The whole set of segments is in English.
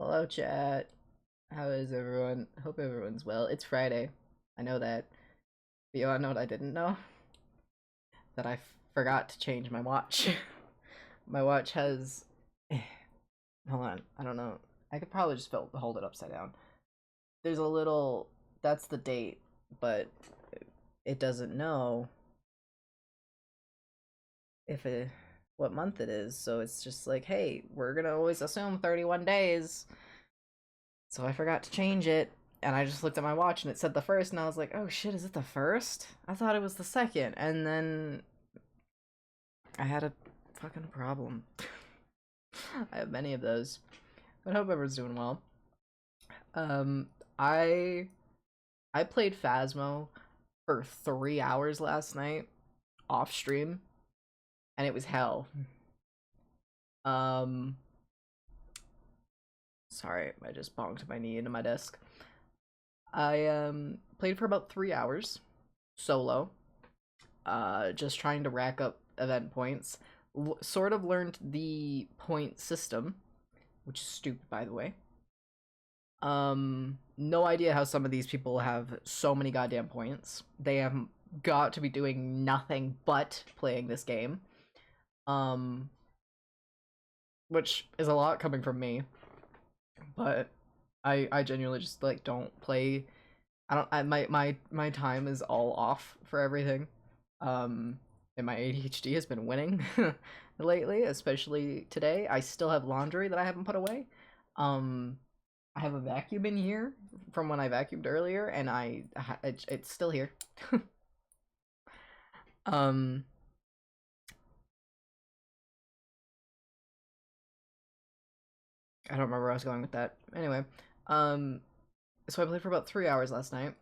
Hello, chat. How is everyone? Hope everyone's well. It's Friday. I know that. But you wanna know what I didn't know? That I forgot to change my watch. My watch has. Hold on. I don't know. I could probably just hold it upside down. There's a little. That's the date, but it doesn't know if it what month it is. So it's just like, hey, we're gonna always assume 31 days. So I forgot to change it, and I just looked at my watch and it said the first, and I was like, oh shit, is it the first? I thought it was the second, and then I had a fucking problem. I have many of those. But I hope everyone's doing well. Um, I I played Phasmo for 3 hours last night off stream, and it was hell. Um, sorry, I just bonked my knee into my desk. I played for about 3 hours solo, just trying to rack up event points. Sort of learned the point system, which is stupid, by the way. No idea how some of these people have so many goddamn points. They have got to be doing nothing but playing this game. Which is a lot coming from me, but I genuinely just like don't play. My time is all off for everything. And my ADHD has been winning lately, especially today. I still have laundry that I haven't put away. I have a vacuum in here from when I vacuumed earlier, and it's still here. um, I don't remember where I was going with that. Anyway, um, so I played for about 3 hours last night,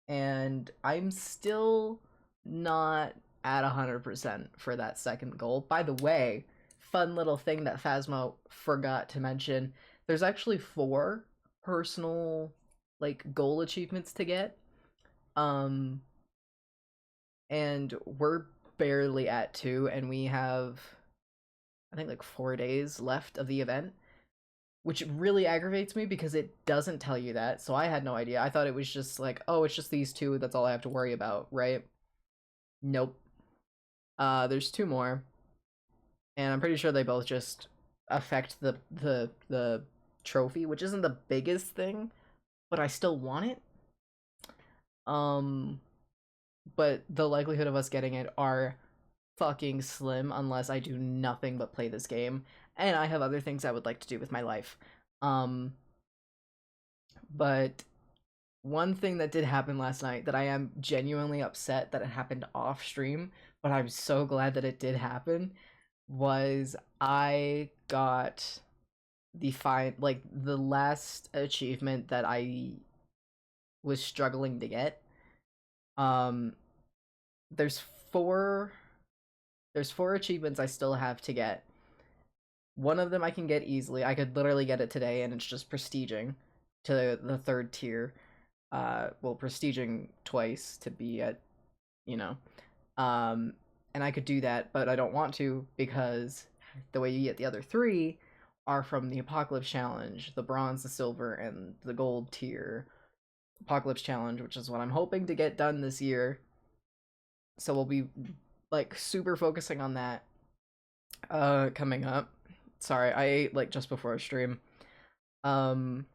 and I'm still not at 100% for that second goal. By the way, fun little thing that Phasmo forgot to mention, there's actually 4 personal like goal achievements to get. Um and we're barely at 2, and we have I think like 4 days left of the event, which really aggravates me because it doesn't tell you that. So I had no idea. I thought it was just like, oh, it's just these 2, that's all I have to worry about, right? Nope. There's 2 more, and I'm pretty sure they both just affect the trophy, which isn't the biggest thing, but I still want it. Um, but the likelihood of us getting it are fucking slim unless I do nothing but play this game, and I have other things I would like to do with my life. Um, but one thing that did happen last night that I am genuinely upset that it happened off stream, but I'm so glad that it did happen, was I got the last achievement that I was struggling to get. Um, there's four there's 4 achievements I still have to get. One of them I can get easily. I could literally get it today, and it's just prestiging to the 3rd tier. Well, prestiging twice to be at, you know. Um, and I could do that, but I don't want to because the way you get the other 3 are from the Apocalypse Challenge, the Bronze, the Silver, and the Gold tier Apocalypse Challenge, which is what I'm hoping to get done this year. So we'll be like super focusing on that coming up. Sorry, I ate like just before our stream. Um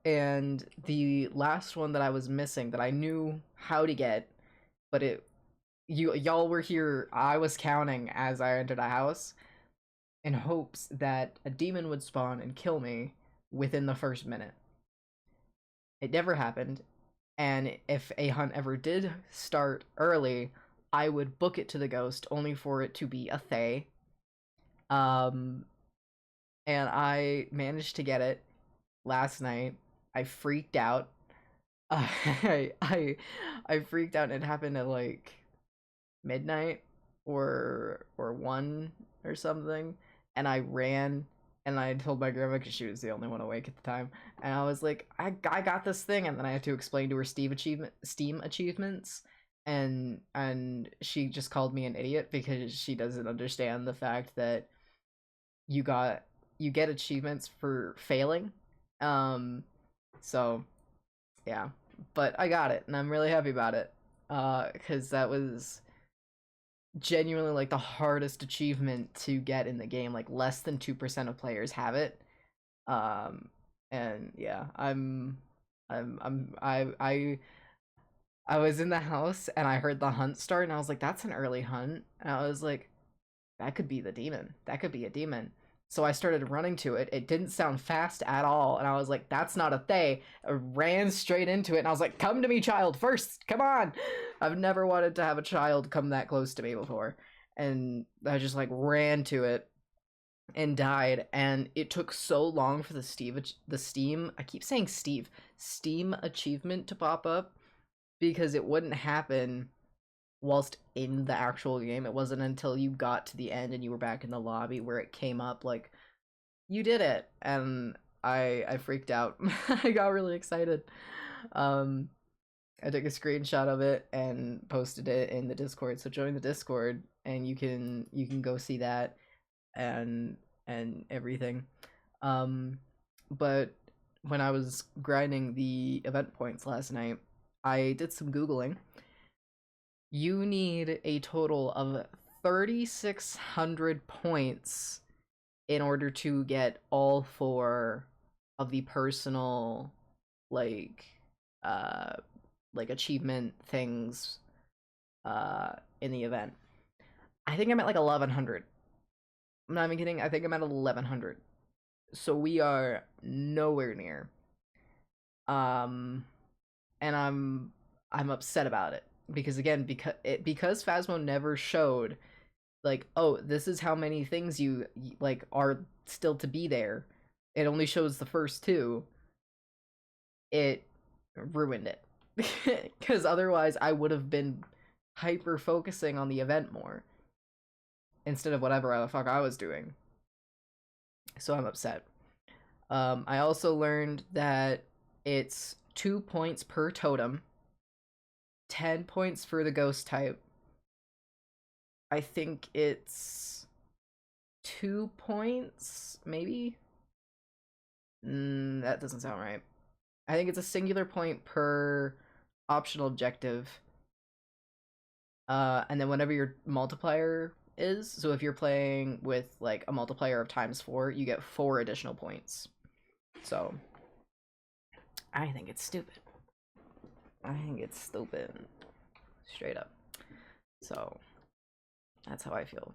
and the last one that I was missing that I knew how to get, but y'all were here, I was counting as I entered a house in hopes that a demon would spawn and kill me within the first minute. It never happened, and if a hunt ever did start early, I would book it to the ghost only for it to be a Thay. Um, and I managed to get it last night. I freaked out. I freaked out, and it happened at like midnight or 1 or something, and I ran, and I told my grandma because she was the only one awake at the time, and I was like, I got this thing, and then I had to explain to her Steam achievements, and she just called me an idiot because she doesn't understand the fact that you got you get achievements for failing. So yeah, but I got it, and I'm really happy about it. Because that was genuinely like the hardest achievement to get in the game. Like less than 2% of players have it. And yeah, I was in the house and I heard the hunt start, and I was like, that's an early hunt. And I was like, that could be the demon. That could be a demon. So I started running to it. It didn't sound fast at all. And I was like, that's not a Thay. I ran straight into it. And I was like, come to me, child, first. Come on. I've never wanted to have a child come that close to me before. And I just like ran to it and died. And it took so long for the Steam, I keep saying Steam achievement to pop up, because it wouldn't happen whilst in the actual game. It wasn't until you got to the end and you were back in the lobby where it came up like, you did it. And I freaked out. I got really excited. I took a screenshot of it and posted it in the Discord. So join the Discord and you can go see that and everything. But when I was grinding the event points last night, I did some Googling. You need a total of 3,600 points in order to get all 4 of the personal like achievement things in the event. I think I'm at like 1,100. I'm not even kidding. I think I'm at 1,100. So we are nowhere near. And I'm upset about it, because again, because Phasmo never showed like, oh, this is how many things you like are still to be there. It only shows the first 2. It ruined it. Because otherwise I would have been hyper focusing on the event more instead of whatever the fuck I was doing. So I'm upset. I also learned that it's 2 points per totem, 10 points for the ghost type. I think it's 2 points, maybe? That doesn't sound right. I think it's a singular point per optional objective. And then whenever your multiplier is, so if you're playing with like a multiplier of ×4, you get 4 additional points. So I think it's stupid. Straight up. So that's how I feel.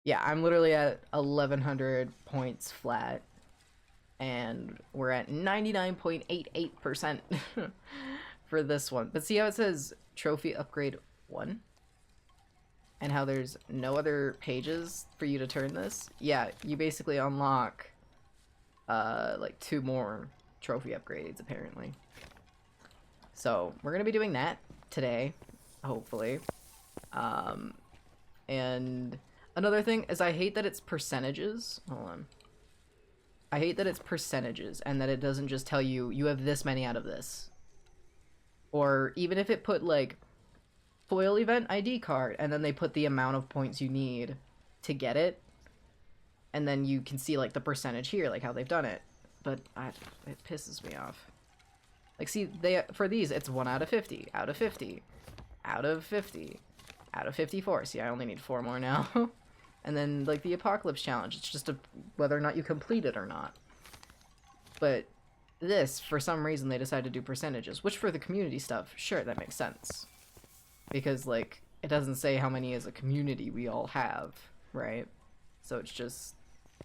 Yeah, I'm literally at 1,100 points flat, and we're at 99.88% for this one. But see how it says trophy upgrade 1? And how there's no other pages for you to turn this? Yeah, you basically unlock like 2 more trophy upgrades apparently. So we're gonna be doing that today, hopefully. And another thing is, I hate that it's percentages. Hold on. I hate that it's percentages and that it doesn't just tell you you have this many out of this. Or even if it put like foil event ID card and then they put the amount of points you need to get it, and then you can see like the percentage here, like how they've done it. But it pisses me off. Like, see, for these it's 1 out of 50, out of 50, out of 50, out of 54. See, I only need 4 more now. And then like the apocalypse challenge, it's just whether or not you complete it or not. But this, for some reason, they decided to do percentages, which for the community stuff, sure, that makes sense, because like it doesn't say how many as a community we all have, right? So it's just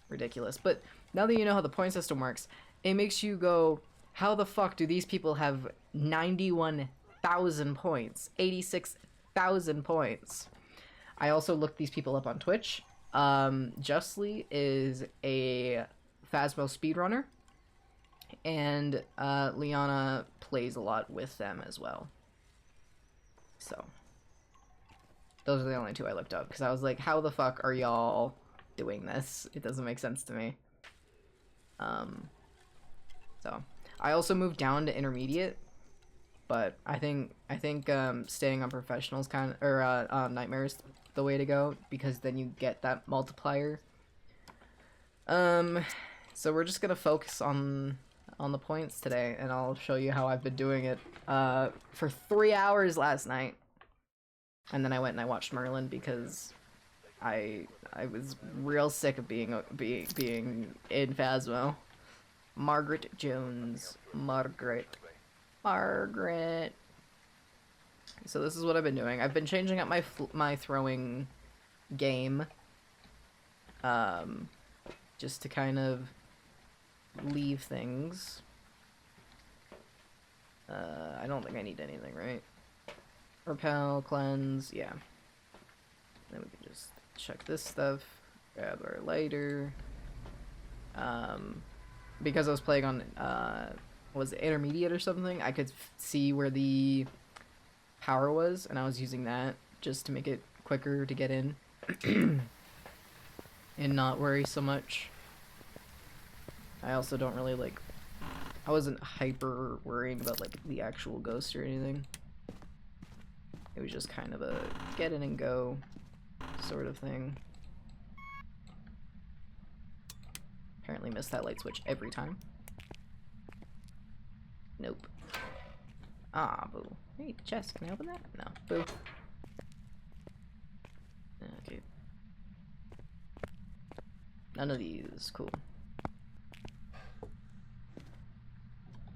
ridiculous. But now that you know how the point system works, it makes you go, how the fuck do these people have 91,000 points, 86,000 points? I also looked these people up on Twitch. Justly is a Phasmo speedrunner, and Liana plays a lot with them as well. So those are the only 2 I looked up, because I was like, how the fuck are y'all doing this? It doesn't make sense to me. So I also moved down to intermediate, but I think staying on professionals nightmares the way to go, because then you get that multiplier So we're just gonna focus on the points today, and I'll show you how I've been doing it for 3 hours last night. And then I went and I watched Merlin because I was real sick of being in Phasmo. Margaret Jones. Margaret. So this is what I've been doing. I've been changing up my throwing game. Just to kind of leave things. I don't think I need anything, right? Repel, cleanse, yeah. Then we can just check this stuff. Grab our lighter. Because I was playing on, was it intermediate or something? I could see where the power was, and I was using that just to make it quicker to get in. And not worry so much. I also don't really, like, I wasn't hyper worrying about, like, the actual ghost or anything. It was just kind of a get in and go sort of thing. Apparently missed that light switch every time. Nope. Ah, boo. Hey, chest, can I open that? No. Boo. Okay. None of these. Cool.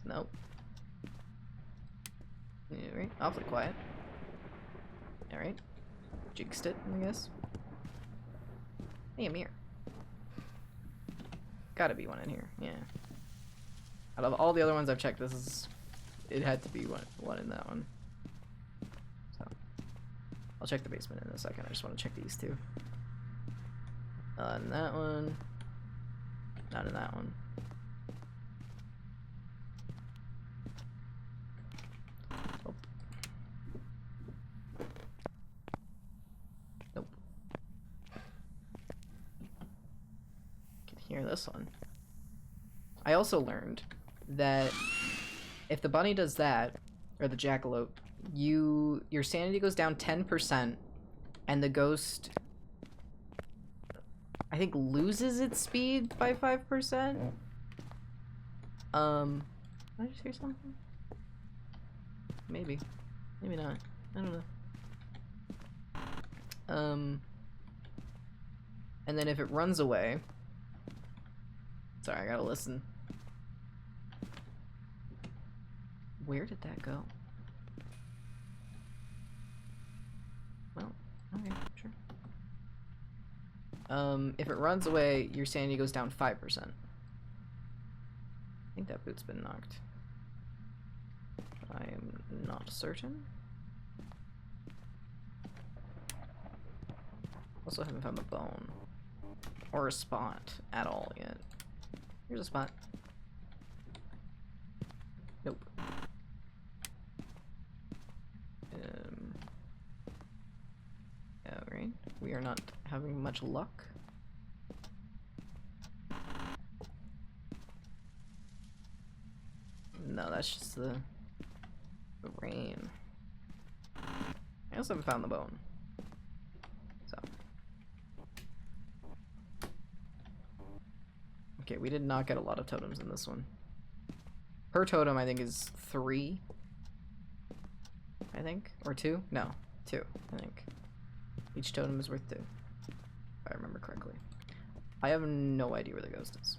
Nope. Alright, awfully quiet. Alright. Jinxed it, I guess. Hey, a mirror. Gotta be one in here, yeah. Out of all the other ones I've checked, this is... It had to be one in that one. So. I'll check the basement in a second, I just want to check these two. Not in that one. Not in that one. Nope. Nope. Can hear this one. I also learned that if the bunny does that, or the jackalope, your sanity goes down 10%, and the ghost, I think, loses its speed by 5%. Did I just hear something? Maybe. Maybe not. I don't know. And then if it runs away... Sorry, I gotta listen. Where did that go? Well, okay, sure. If it runs away, your sanity goes down 5%. I think that boot's been knocked. I am not certain. Also haven't found a bone. Or a spot at all yet. Here's a spot. Nope. Alright. We are not having much luck. No, that's just the rain. I also haven't found the bone. So. Okay, we did not get a lot of totems in this one. Per totem, I think, is 3. I think? Or 2? No, 2, I think. Each totem is worth 2. If I remember correctly. I have no idea where the ghost is.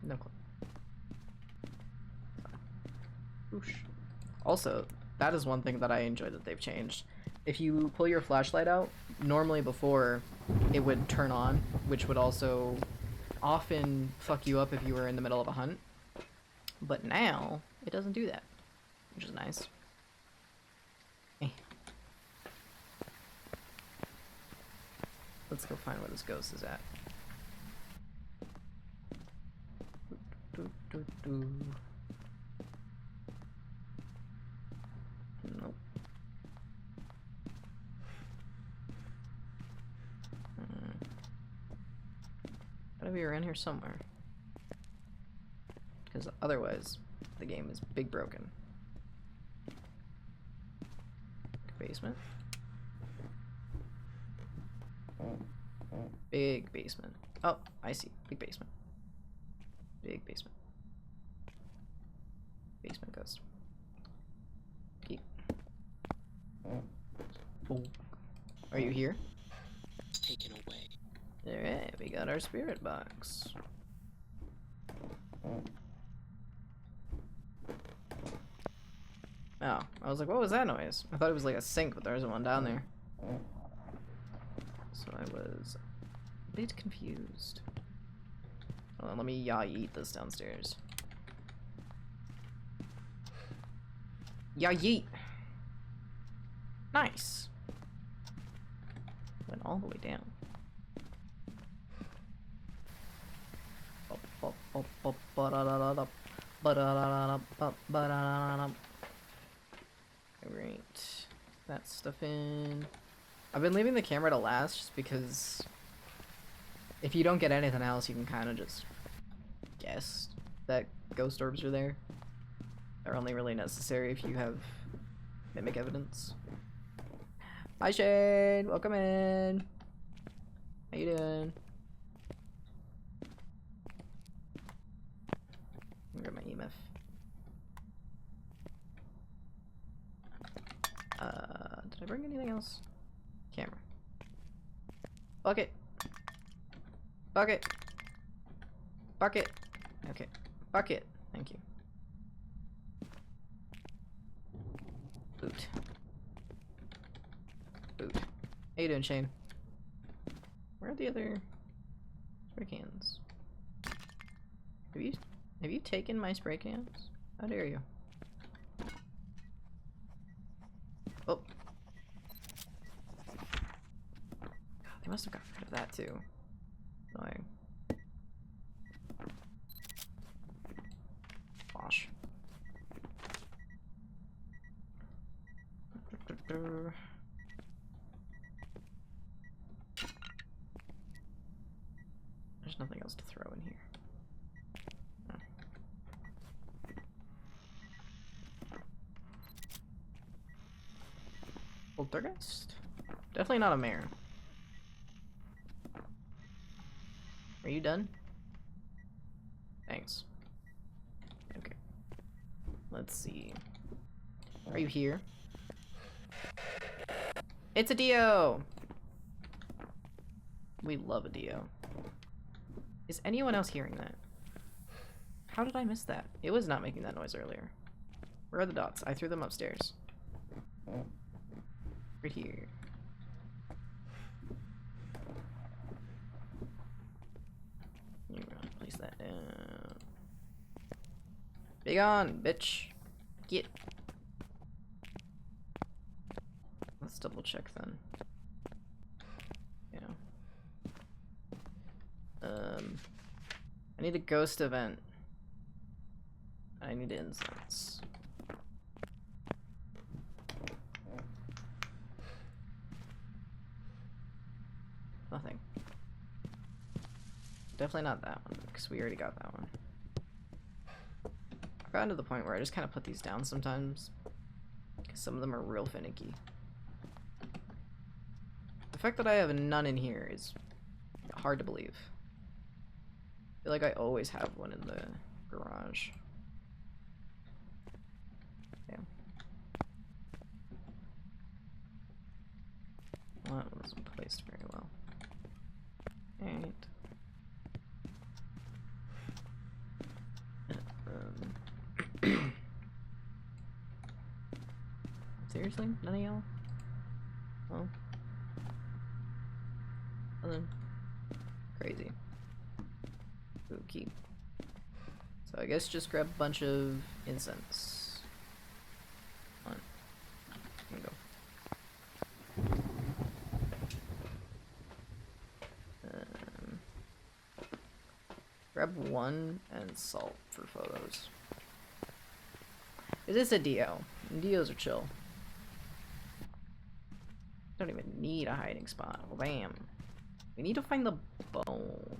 No clue. Oosh. Also, that is one thing that I enjoy that they've changed. If you pull your flashlight out, normally before it would turn on, which would also often fuck you up if you were in the middle of a hunt. But now, it doesn't do that, which is nice. Let's go find where this ghost is at. Nope. Gotta be around here somewhere. because otherwise the game is big broken. Basement. Big basement. Oh, I see. Big basement. Big basement. Basement ghost. Keep. Oh. Are you here? Taken away. Alright, we got our spirit box. Oh, I was like, what was that noise? I thought it was like a sink, but there isn't one down there. So I was a bit confused. Hold on, let me yeet this downstairs. Yeet! Nice! Went all the way down. Alright. That stuff in. I've been leaving the camera to last just because if you don't get anything else, you can kind of just guess that ghost orbs are there. They're only really necessary if you have mimic evidence. Hi Shane! Welcome in! How you doing? Let me grab my EMF. Did I bring anything else? Camera. Bucket! Bucket! Bucket! Okay. Bucket! Thank you. Boot. Boot. How you doing, Shane? Where are the other spray cans? Have you taken my spray cans? How dare you? Oh. God, they must have got rid of that too. Annoying. Wash. There's nothing else to throw in here. Poltergeist? Definitely not a mare. Are you done? Thanks. Okay. Let's see. Are you here? It's a Dio! We love a Dio. Is anyone else hearing that? How did I miss that? It was not making that noise earlier. Where are the dots? I threw them upstairs. Right here. You're gonna place that down. Be gone, bitch. Get. Let's double check then. Yeah. I need a ghost event. I need incense. Nothing. Definitely not that one, because we already got that one. I've gotten to the point where I just kind of put these down sometimes, because some of them are real finicky. The fact that I have none in here is hard to believe. I feel like I always have one in the garage. Damn. Well, that wasn't placed very well. Alright. Seriously? None of y'all? Oh. Nothing. Crazy. Spooky. So I guess just grab a bunch of incense. Come on. Here we go. Grab one and salt for photos. Is this a Dio? Dios are chill. Don't even need a hiding spot. Well, bam. We need to find the bone.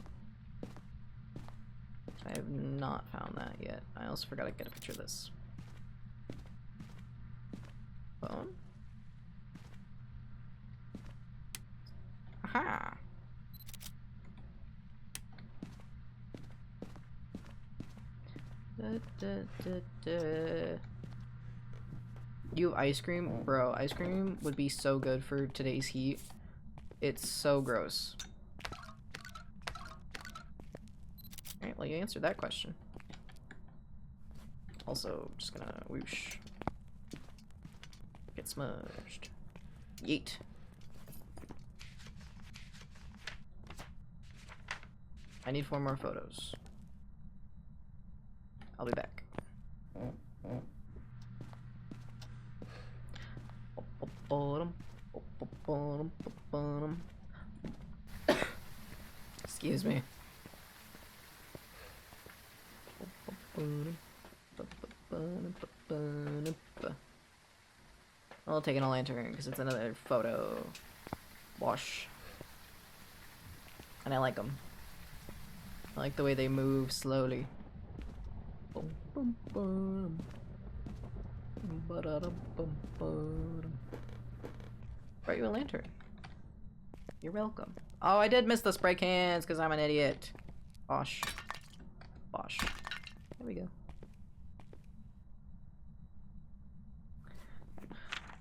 I have not found that yet. I also forgot to get a picture of this. Phone? Aha! You have ice cream? Bro, ice cream would be so good for today's heat. It's so gross. Alright, well you answered that question. Also, just gonna whoosh. Get smudged. Yeet. I need 4 more photos. I'll be back. Excuse me. I'll take in a lantern because it's another photo wash. And I like them. I like the way they move slowly. Brought you a lantern. You're welcome. Oh, I did miss the spray cans because I'm an idiot. Bosh. Bosh. There we go.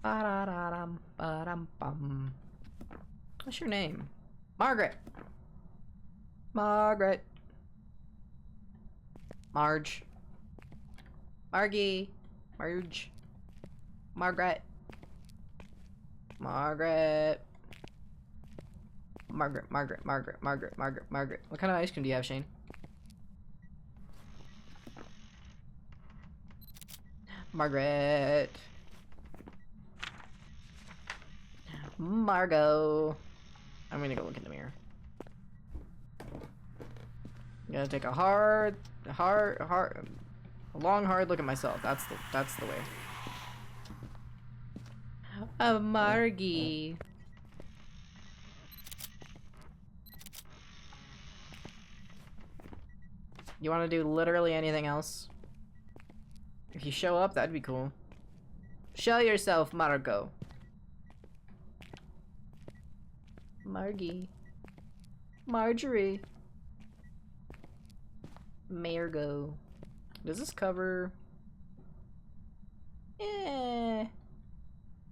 Ba-da-da-dum-ba-dum-bum. What's your name? Margaret. Margaret. Marge. Margie. Marge. Margaret. Margaret. Margaret, Margaret, Margaret, Margaret, Margaret, Margaret. What kind of ice cream do you have, Shane? Margaret. Margo. I'm gonna go look in the mirror. I'm gonna take a long, hard look at myself. That's the way. Margie. You want to do literally anything else? If you show up, that'd be cool. Show yourself, Margo. Margie. Marjorie. Margo. Does this cover? I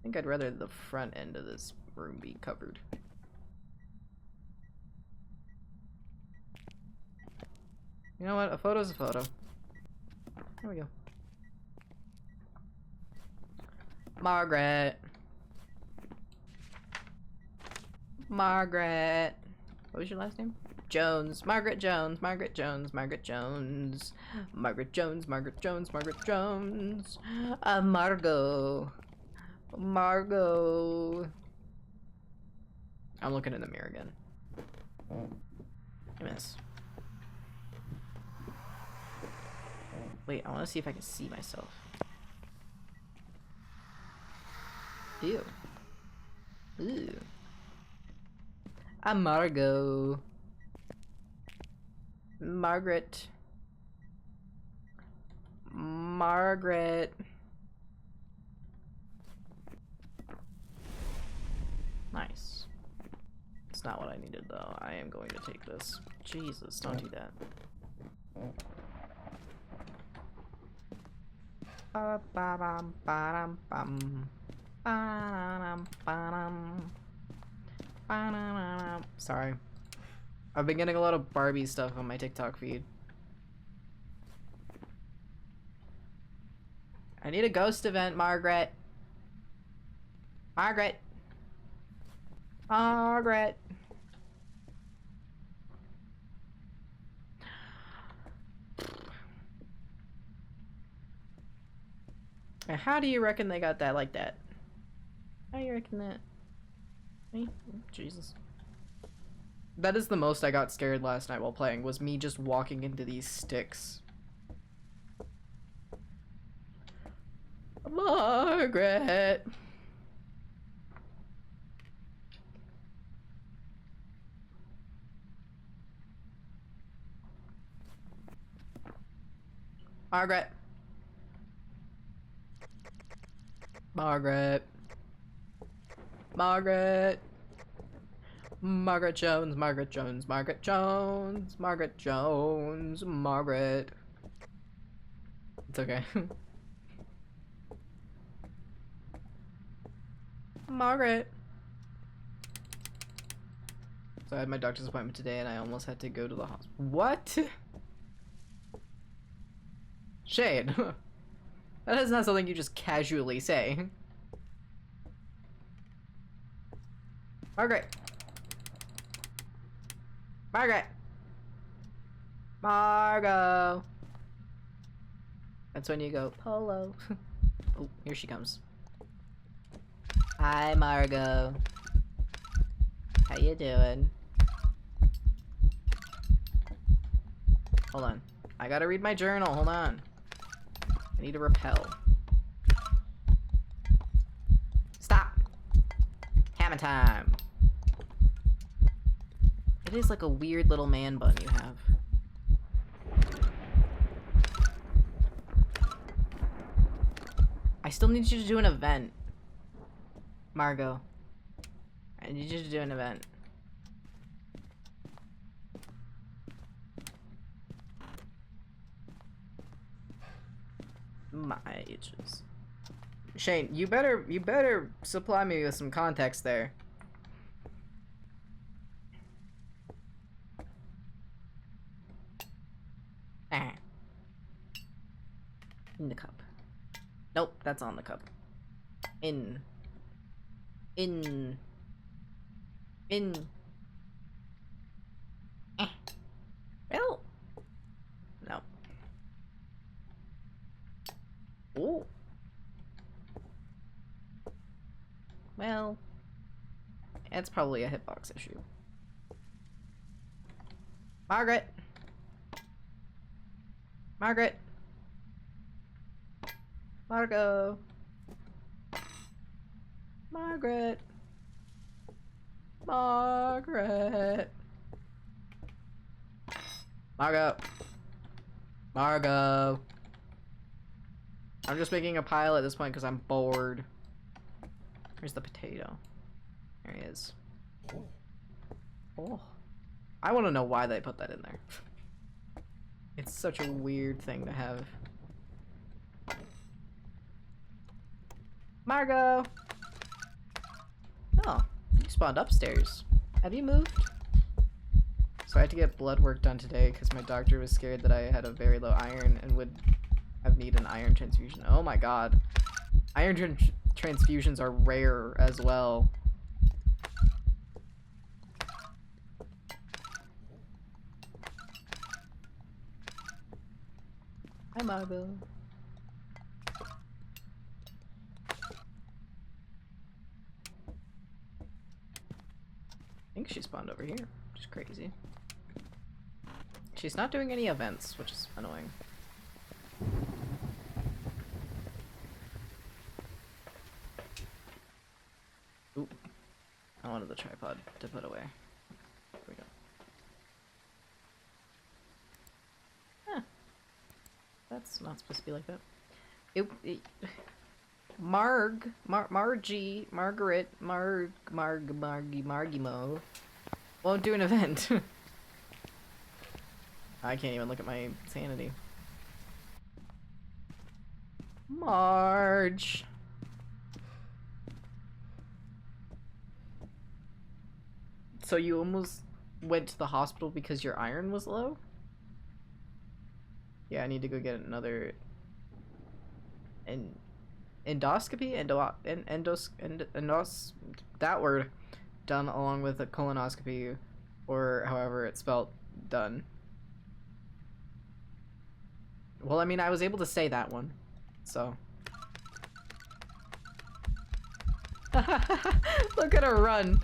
think I'd rather the front end of this room be covered. You know what? A photo's a photo. There we go. Margaret. Margaret. What was your last name? Jones. Margaret Jones. Margaret Jones. Margaret Jones. Margaret Jones. Margaret Jones. Margaret Jones. Margo. Margo. I'm looking in the mirror again. I miss. Wait, I want to see if I can see myself. Ew. Ooh. I'm Margo. Margaret. Margaret. Nice. It's not what I needed though. I am going to take this. Jesus, don't do that. Sorry. I've been getting a lot of Barbie stuff on my TikTok feed. I need a ghost event, Margaret. Margaret. Margaret. How do you reckon they got that like that? How do you reckon that? Me? Jesus. That is the most I got scared last night while playing, was me just walking into these sticks. Margaret! Margaret. Margaret. Margaret. Margaret Jones, Margaret Jones, Margaret Jones, Margaret Jones, Margaret. It's okay. Margaret. So I had my doctor's appointment today and I almost had to go to the hospital. What? Shane. That is not something you just casually say. Margaret. Margaret. Margo. That's when you go, Polo. Oh, here she comes. Hi, Margo. How you doing? Hold on. I gotta read my journal. Hold on. I need to repel. Stop! Hammer time! It is like a weird little man bun you have. I still need you to do an event. Margo. I need you to do an event. My ages. Shane, you better supply me with some context there. Ah. In the cup. Nope, that's on the cup. In. Well. No. Oh. Well. It's probably a hitbox issue. Margaret. Margaret. Margo. Margaret. Margaret. Margo. Margo. I'm just making a pile at this point because I'm bored. Here's the potato. There he is. Oh. I want to know why they put that in there. It's such a weird thing to have. Margo! Oh, you spawned upstairs. Have you moved? So I had to get blood work done today because my doctor was scared that I had a very low iron and would need an iron transfusion. Oh my god. Iron transfusions are rare as well. Hi, Margo. I think she spawned over here, which is crazy. She's not doing any events, which is annoying. Oop. I wanted the tripod to put away. There we go. Huh. That's not supposed to be like that. Margie, Margaret, Margimo won't do an event. I can't even look at my sanity. Marge. So you almost went to the hospital because your iron was low? Yeah, I need to go get another endoscopy, that word done along with a colonoscopy, or however it's spelled, done. Well, I mean, I was able to say that one, so. Look at her run.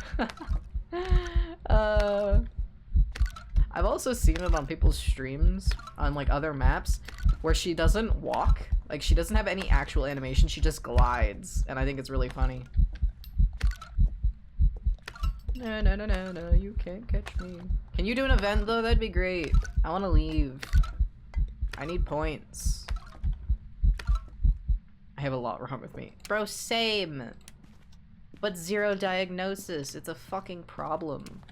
I've also seen it on people's streams on like other maps where she doesn't walk. Like, she doesn't have any actual animation, she just glides, and I think it's really funny. No, no, no, no, no, you can't catch me. Can you do an event, though? That'd be great. I want to leave. I need points. I have a lot wrong with me. Bro, same! But zero diagnosis. It's a fucking problem.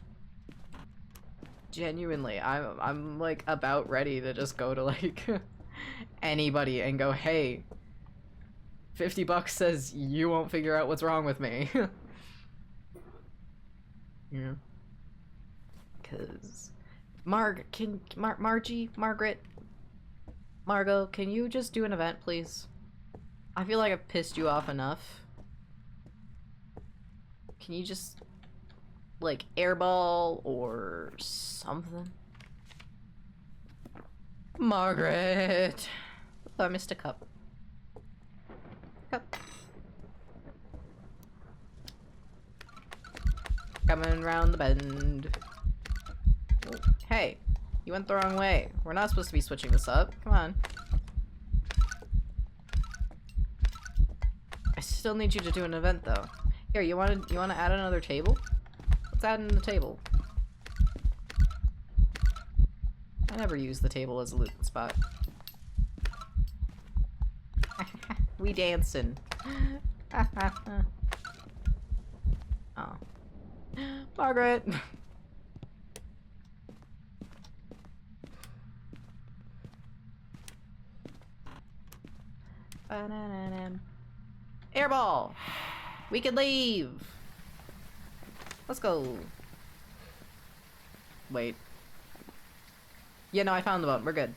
Genuinely, I'm like about ready to just go to like anybody and go, hey, 50 bucks says you won't figure out what's wrong with me. Yeah. Cause Margie, Margaret, Margo, can you just do an event, please? I feel like I've pissed you off enough. Can you just like airball or something? Margaret! Oh, I missed a cup. Cup. Coming round the bend. Oh, hey, you went the wrong way. We're not supposed to be switching this up. Come on. I still need you to do an event though. Here, you wanna add another table? Let's add in the table. I never use the table as a loot spot. We dancing. Oh. Margaret! Airball! We can leave! Let's go. Wait. Yeah, no, I found the boat. We're good.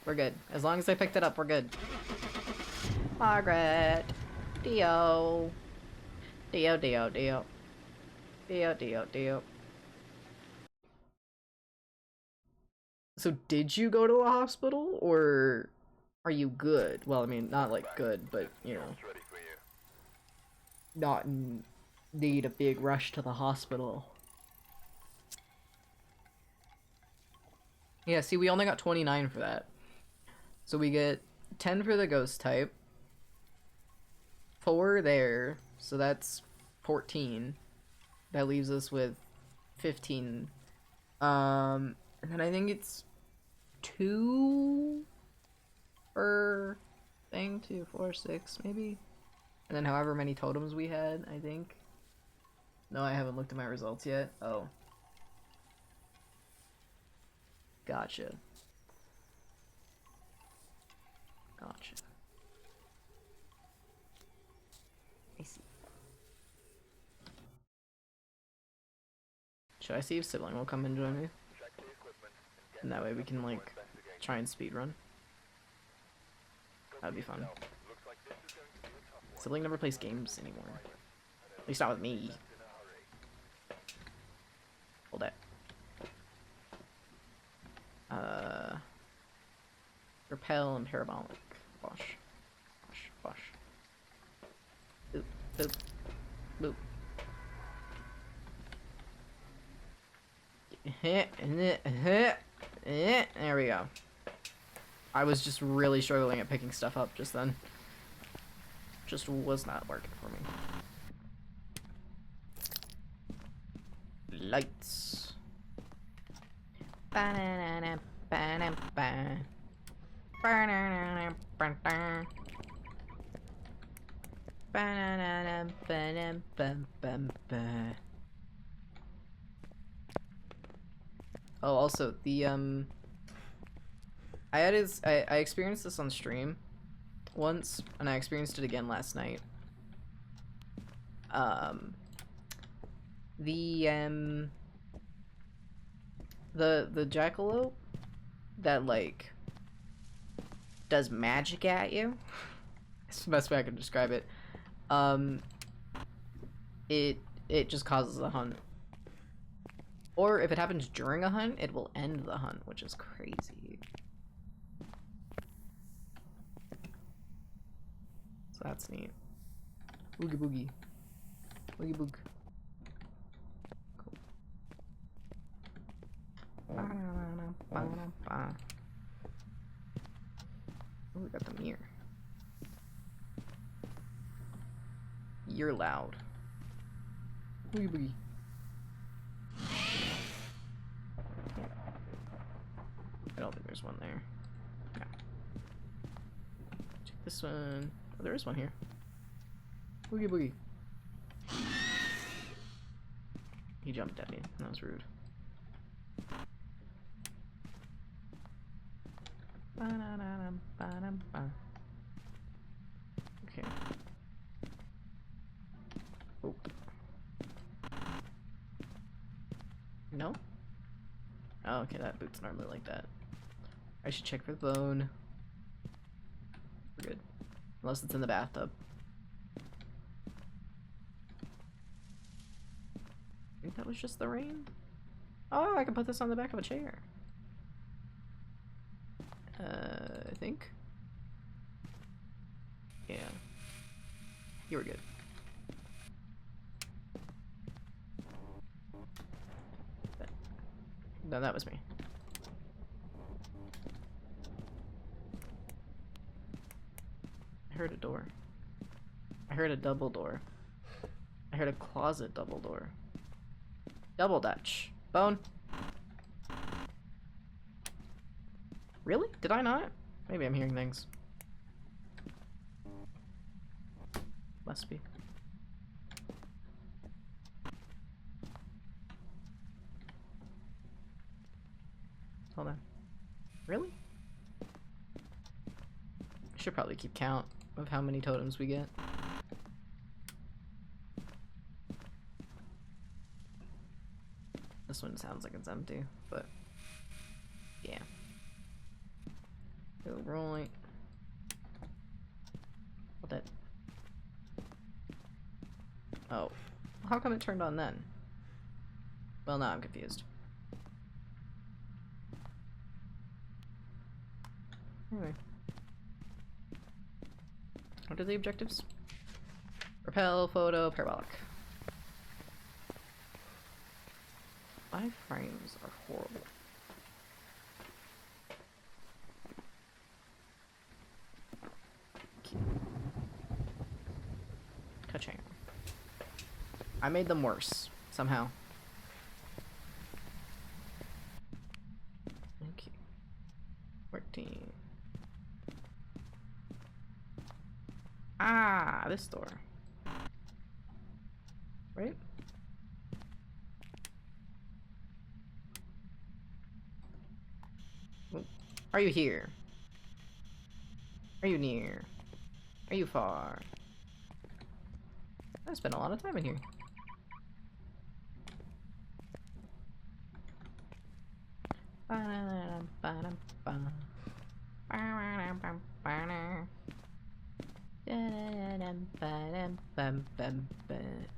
We're good. As long as I picked it up, we're good. Margaret! Dio! Dio, Dio, Dio. Dio, Dio, Dio. So did you go to a hospital, or are you good? Well, I mean, not like good, but, you know, not in need a big rush to the hospital. Yeah, see, we only got 29 for that. So we get 10 for the ghost type, 4 there, so that's 14. That leaves us with 15. And then I think it's 2 per thing, 2, 4, 6, maybe? And then however many totems we had, I think. No, I haven't looked at my results yet. Oh. Gotcha. Gotcha. I see. Should I see if Sibling will come and join me? And that way we can, like, try and speedrun. That'd be fun. Sibling never plays games anymore. At least not with me. Hold that. Repel and parabolic. Wash. Wash. Wash. Boop. Boop. Boop. There we go. I was just really struggling at picking stuff up just then. Just was not working for me. Lights. Ba-na-na-na, ba-na-ba. Ba-na-na-na, ba-na. Ba-na-na-na, ba-na-ba-ba-ba. Oh, also, the, I experienced this on stream once, and I experienced it again last night. The jackalope that, like, does magic at you. It's the best way I can describe it. It just causes a hunt. Or if it happens during a hunt, it will end the hunt, which is crazy. So that's neat. Boogie boogie. Boogie boog. Cool. Oh, we got the mirror. You're loud. Boogie boogie. I don't think there's one there. Yeah. Check this one. Oh, there is one here. Boogie boogie. He jumped at me. That was rude. Okay. Oh. No? Oh, okay, that boot's normally like that. I should check for the bone. We're good. Unless it's in the bathtub. I think that was just the rain. Oh, I can put this on the back of a chair. I think. Yeah. You were good. No, that was me. I heard a door. I heard a double door. I heard a closet double door. Double Dutch. Bone. Really? Did I not? Maybe I'm hearing things. Must be. Hold on. Really? I should probably keep count of how many totems we get. This one sounds like it's empty, but yeah. Go right. What that? Oh. How come it turned on then? Well, now I'm confused. Anyway. What are the objectives? Repel, photo, parabolic. My frames are horrible. Ka-ching. I made them worse, somehow. Okay. 14. Ah, this door. Right? Are you here? Are you near? Are you far? I spent a lot of time in here.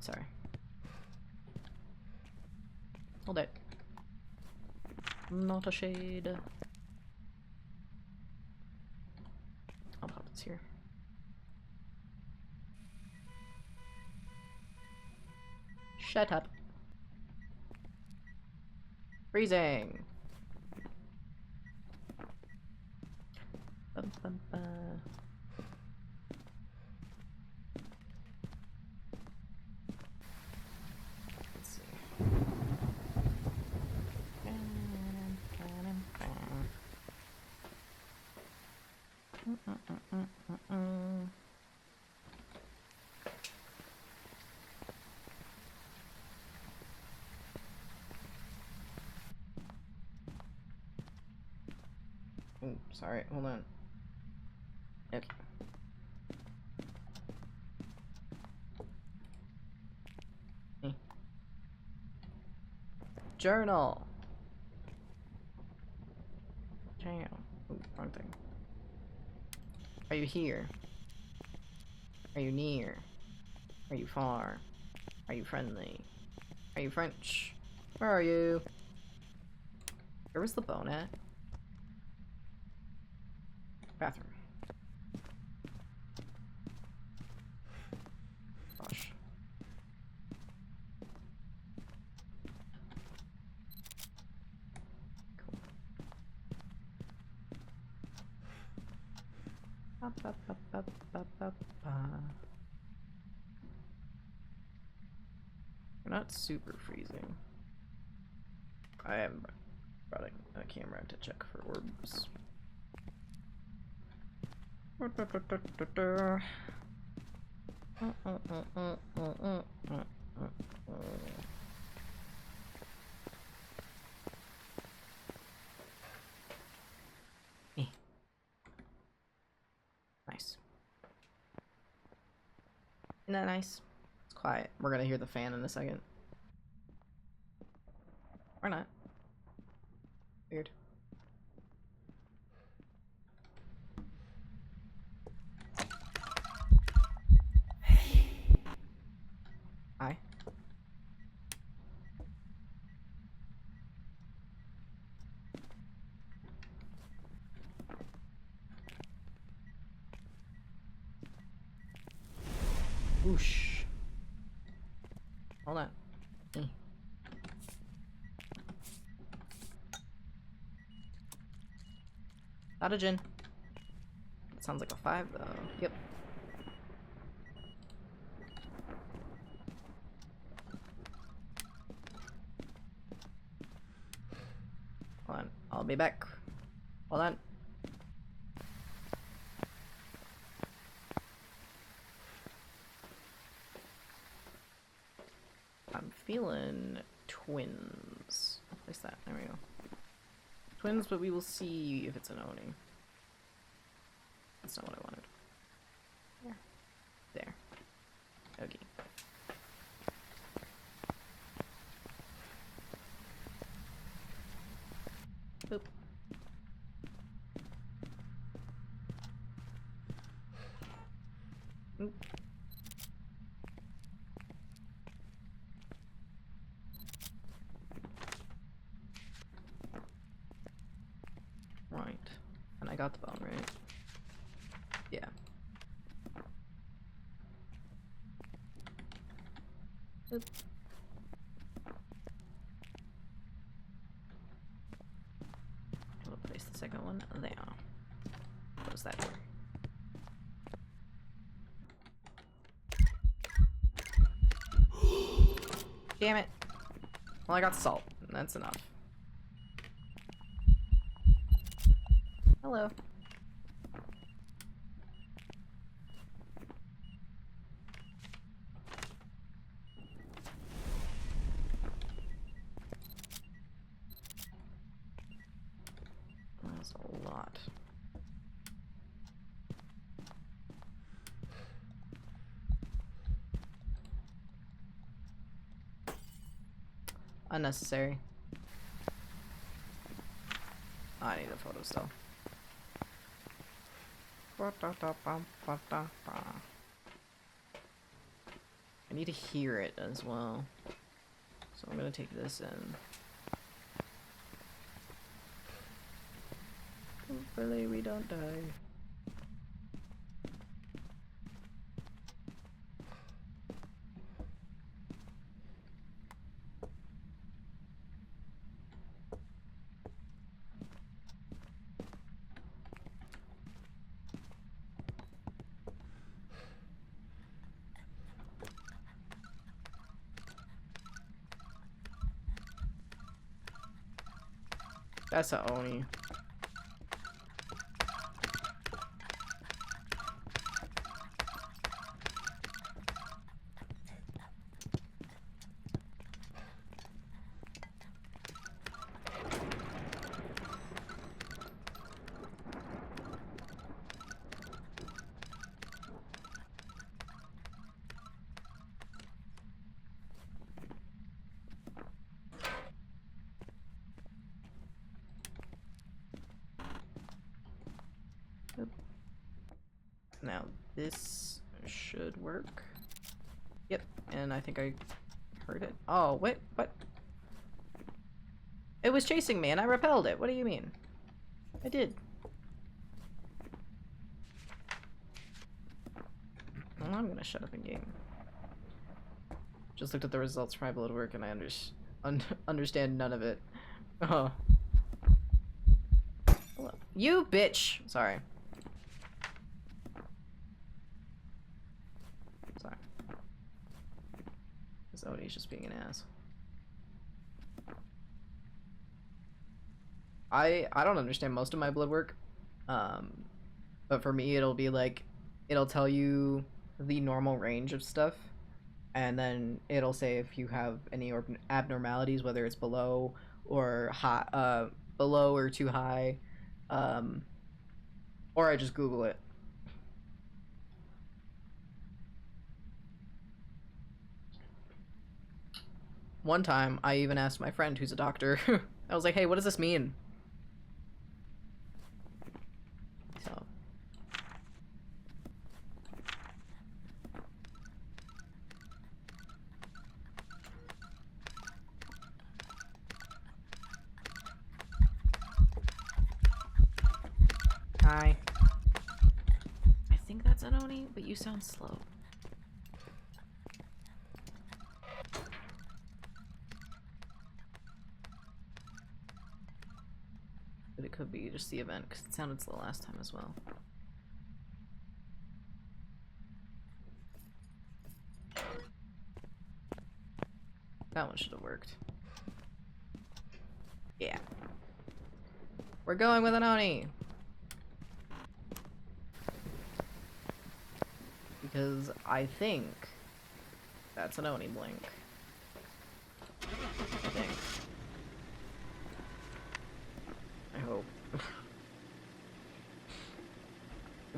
Sorry. Hold it. Not a shade. I'll pop this here. Shut up. Freezing. Bum, bum, bum. Let's see. Oh, sorry, hold on. Okay. Journal. Journal. Ooh, wrong thing. Are you here? Are you near? Are you far? Are you friendly? Are you French? Where are you? Where was the bone at? Bathroom. Gosh. Cool. Ba, ba, ba, ba, ba, ba, ba. We're not super freezing. I am brought a camera to check for orbs. Nice. Isn't that nice? It's quiet. We're gonna hear the fan in a second. Or not. Weird. Hi. Whoosh. Hold on. Not a gin. It sounds like a 5 though. Yep. Hold on. I'll be back. Hold on. I'm feeling twins. Place that. There we go. Twins, but we will see if it's an Oni. That's not what I wanted. Yeah. There. Okay. Boop. Oop. Right. And I got the bone, right? Yeah. Oop. We'll place the second one there. Close that door. Damn it. Well, I got salt. That's enough. Hello. That's a lot. Unnecessary. Oh, I need the photo still. I need to hear it as well. So I'm gonna take this in. Hopefully we don't die. That's a Oni. Now this should work. Yep, and I think I heard it. Oh, wait, what? It was chasing me and I repelled it. What do you mean? I did. Well, I'm gonna shut up in game. Just looked at the results for my blood work and I understand none of it. Oh. Hello. You bitch! Sorry. Sorry. This Oni's just being an ass. I don't understand most of my blood work. But for me, it'll be like, it'll tell you the normal range of stuff, and then it'll say if you have any abnormalities, whether it's below or high, below or too high, um, or I just Google it. One time, I even asked my friend who's a doctor. I was like, "Hey, what does this mean?" So. Hi. I think that's an Oni, but you sound slow. But it could be just the event, because it sounded slow last time as well. That one should have worked. Yeah. We're going with an Oni! Because I think that's an Oni blink. I think. I hope.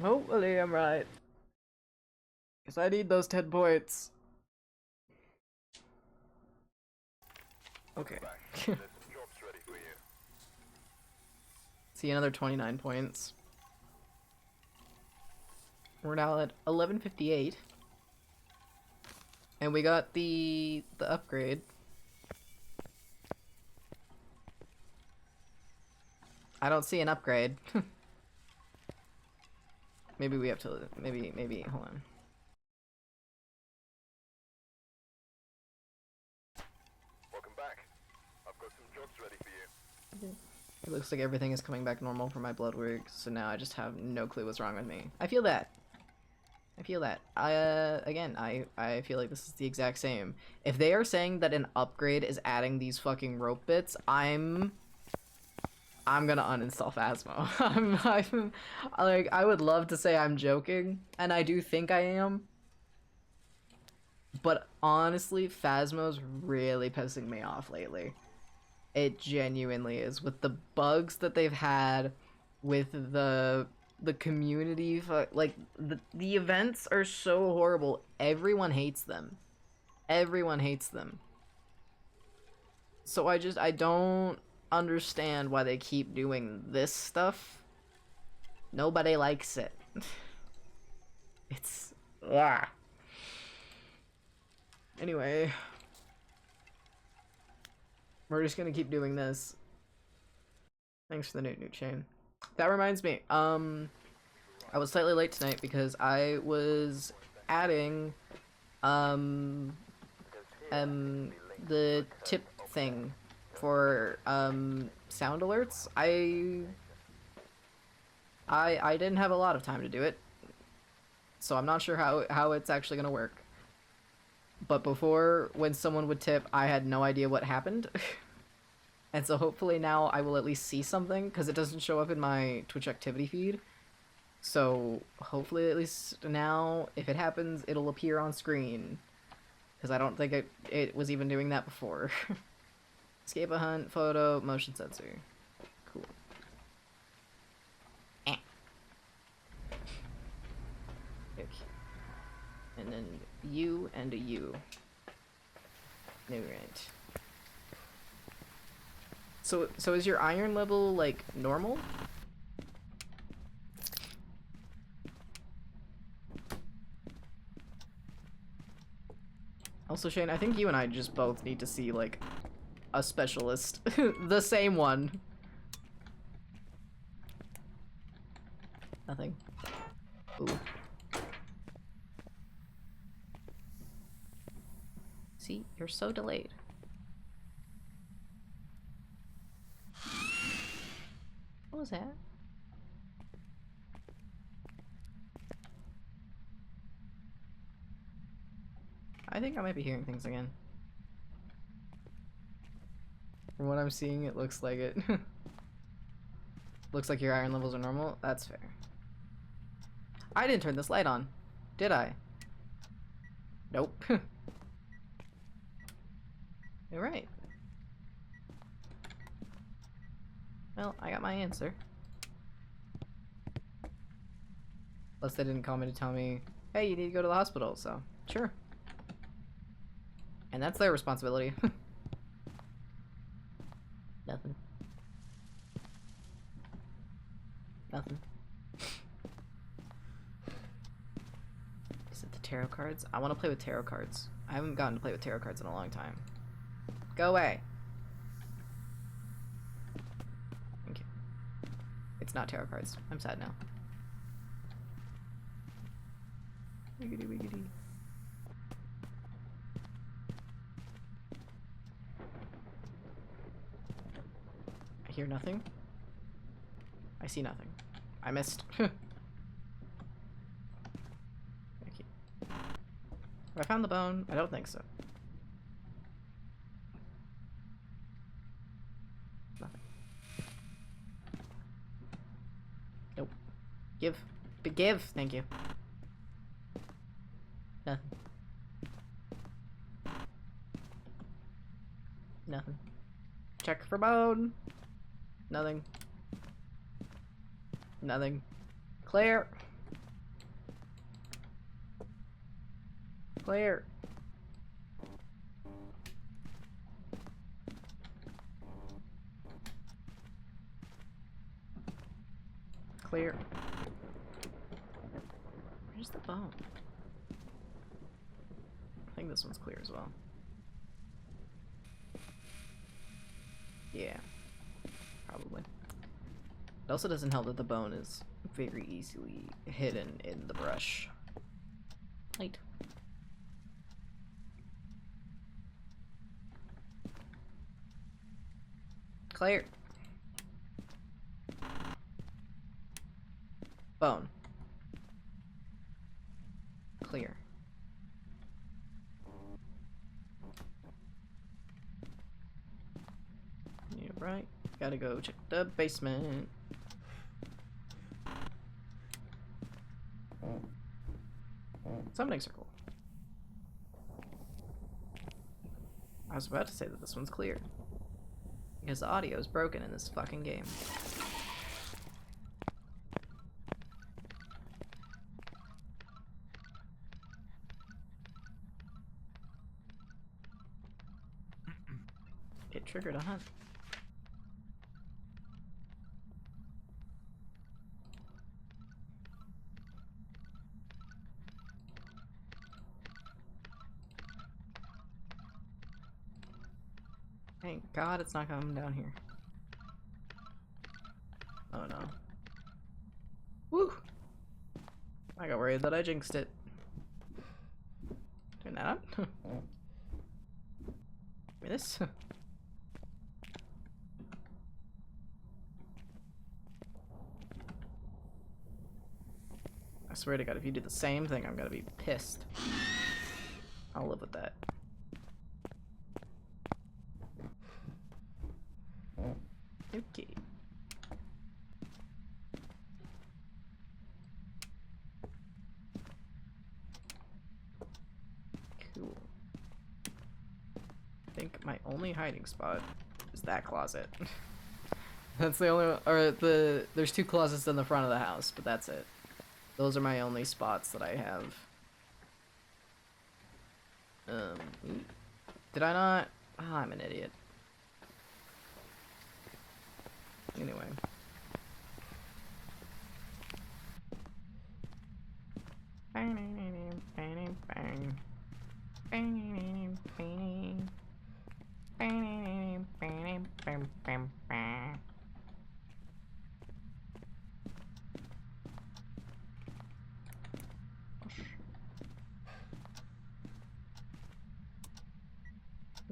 Hopefully I'm right. Because I need those 10 points. Okay. See, another 29 points. We're now at 1158. And we got the upgrade. I don't see an upgrade. Maybe we have to, maybe, hold on. Welcome back. I've got some jobs ready for you. It looks like everything is coming back normal for my blood work, so now I just have no clue what's wrong with me. I feel that. I feel that. Again, I feel like this is the exact same. If they are saying that an upgrade is adding these fucking rope bits, I'm gonna uninstall Phasmo. I'm like, I would love to say I'm joking, and I do think I am. But honestly, Phasmo's really pissing me off lately. It genuinely is, with the bugs that they've had, with the community, like the events are so horrible. Everyone hates them. Everyone hates them. So I don't understand why they keep doing this stuff. Nobody likes it. It's anyway, we're just gonna keep doing this. Thanks for the new chain. That reminds me, I was slightly late tonight because I was adding the tip thing for sound alerts. I didn't have a lot of time to do it, so I'm not sure how it's actually gonna work. But before, when someone would tip, I had no idea what happened. And so hopefully now I will at least see something, because it doesn't show up in my Twitch activity feed. So hopefully at least now, if it happens, it'll appear on screen. Because I don't think it was even doing that before. Escape a hunt, photo, motion sensor. Cool. Okay. And then you and a U. Alright. So is your iron level, like, normal? Also, Shane, I think you and I just both need to see, like, a specialist. The same one. Nothing. Ooh. See? You're so delayed. What was that? I think I might be hearing things again. From what I'm seeing, it looks like it. Looks like your iron levels are normal. That's fair. I didn't turn this light on, did I? Nope. You're right. Well, I got my answer. Plus they didn't call me to tell me, hey, you need to go to the hospital, so sure. And that's their responsibility. Nothing. Nothing. Is it the tarot cards? I want to play with tarot cards. I haven't gotten to play with tarot cards in a long time. Go away. Thank you. It's not tarot cards. I'm sad now. Wiggity wiggity. I hear nothing. I see nothing. I missed. Thank you. Have I found the bone? I don't think so. Nothing. Nope. Give. Give! Thank you. Nothing. Nothing. Check for bone. Nothing. Nothing. Clear. Clear. Clear. Where's the bone? I think this one's clear as well. Yeah. Probably. It also doesn't help that the bone is very easily hidden in the brush. Light. Clear. Bone. Clear. Yeah, right. Gotta go check the basement. Summoning circle. I was about to say that this one's clear. Because the audio is broken in this fucking game. It triggered a hunt. Thank God it's not coming down here. Oh no. Woo! I got worried that I jinxed it. Turn that on. Give me this. I swear to God, if you do the same thing, I'm gonna be pissed. I'll live with that. Okay. Cool. I think my only hiding spot is that closet. That's the only, or there's two closets in the front of the house, but that's it. Those are my only spots that I have. Did I not? Oh, I'm an idiot. Anyway.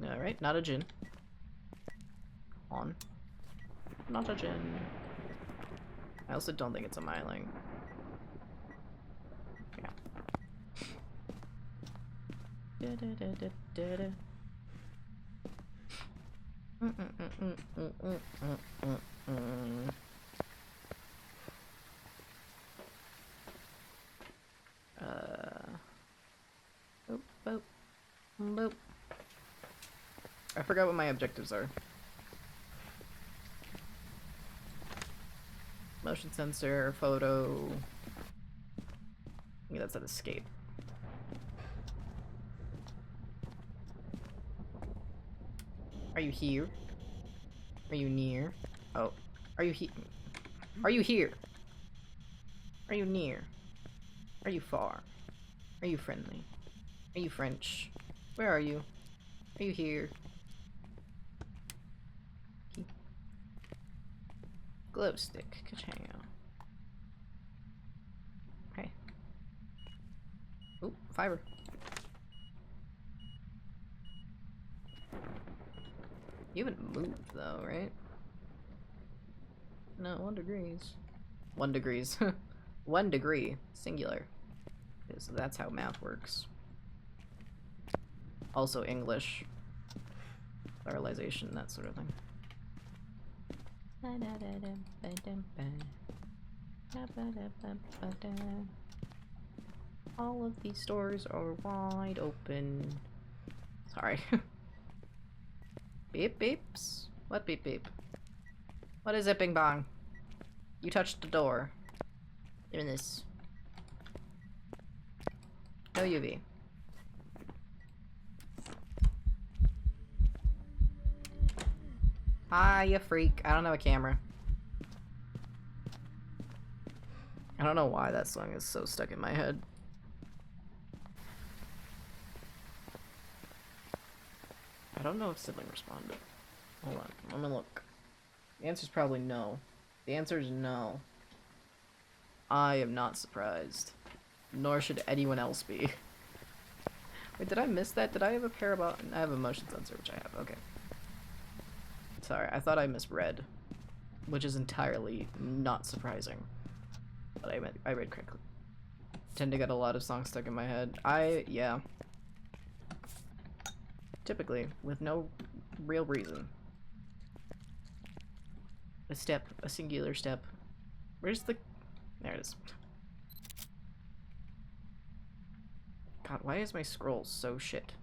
Alright, not a gin. On. Not a gin. I also don't think it's a myling. Yeah. Boop, boop, boop. I forgot what my objectives are. Motion sensor, photo. Yeah, that's an escape. Are you here? Are you near? Oh, are you here? Are you here? Are you near? Are you far? Are you friendly? Are you French? Where are you? Are you here? Glow stick. Ka-chow. Okay. Oop, fiber. You haven't moved though, right? No, 1 degrees. 1 degrees. 1 degree. Singular. So that's how math works. Also English. Pluralization, that sort of thing. All of these stores are wide open. Sorry. Beep beeps? What beep beep? What is it, Bing Bong? You touched the door. Doing this. No UV. Hi, you freak. I don't have a camera. I don't know why that song is so stuck in my head. I don't know if sibling responded. Hold on, I'm gonna look. The answer's probably no. The answer is no. I am not surprised. Nor should anyone else be. Wait, did I miss that? Did I have a parabolic? I have a motion sensor, which I have. Okay. Sorry, I thought I misread. Which is entirely not surprising. But I read correctly. Tend to get a lot of songs stuck in my head. Yeah. Typically, with no real reason. A step, a singular step. Where's the... There it is. God, why is my scroll so shit?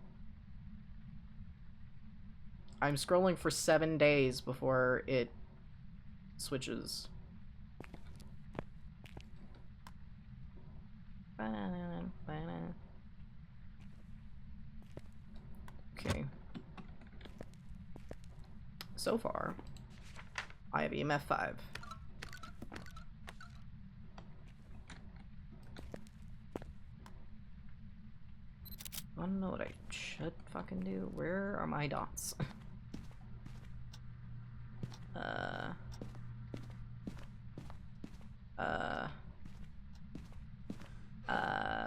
I'm scrolling for 7 days before it switches. Okay. So far, I have EMF 5. I don't know what I should fucking do. Where are my dots?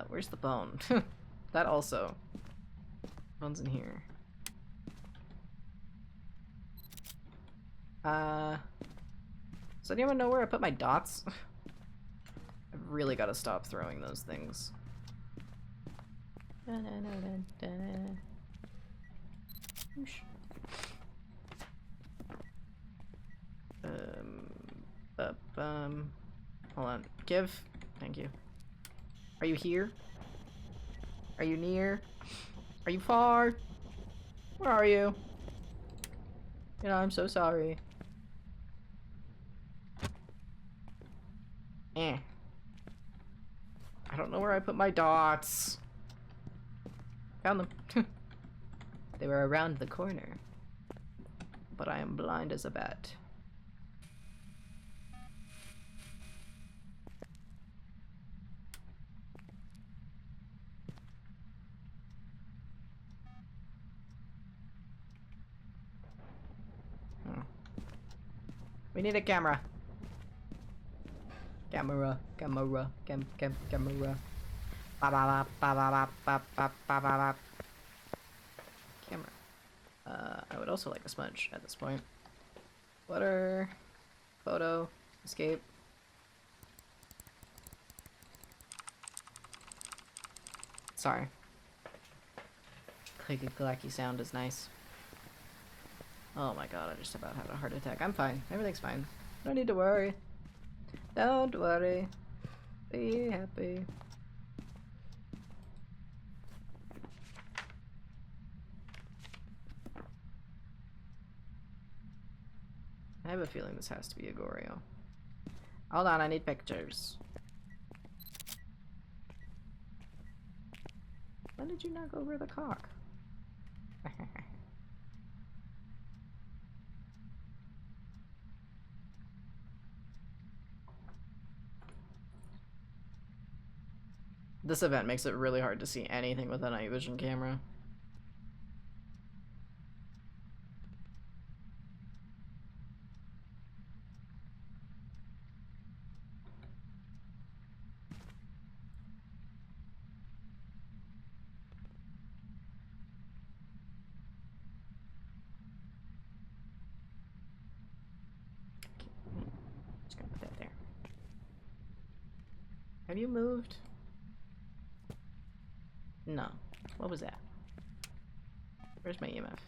Where's the bone? That also. Bone's in here. Does anyone know where I put my dots? I've really gotta stop throwing those things. Hold on. Give. Thank you. Are you here? Are you near? Are you far? Where are you? You know, I'm so sorry. I don't know where I put my dots. Found them. They were around the corner. But I am blind as a bat. We need a camera. Camera. Camera. Camera. Camera. I would also like a smudge at this point. Flutter. Photo. Escape. Sorry. Clicky clacky sound is nice. Oh my god, I just about had a heart attack. I'm fine. Everything's fine. No need to worry. Don't worry. Be happy. I have a feeling this has to be a Goryo. Hold on, I need pictures. When did you knock over the cock? This event makes it really hard to see anything with a night vision camera. Just gonna put that there. Have you moved? No. What was that? Where's my EMF?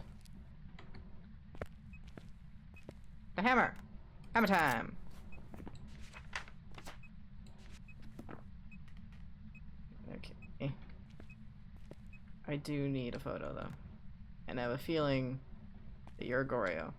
The hammer! Hammer time! Okay. I do need a photo though. And I have a feeling that you're a Goryo.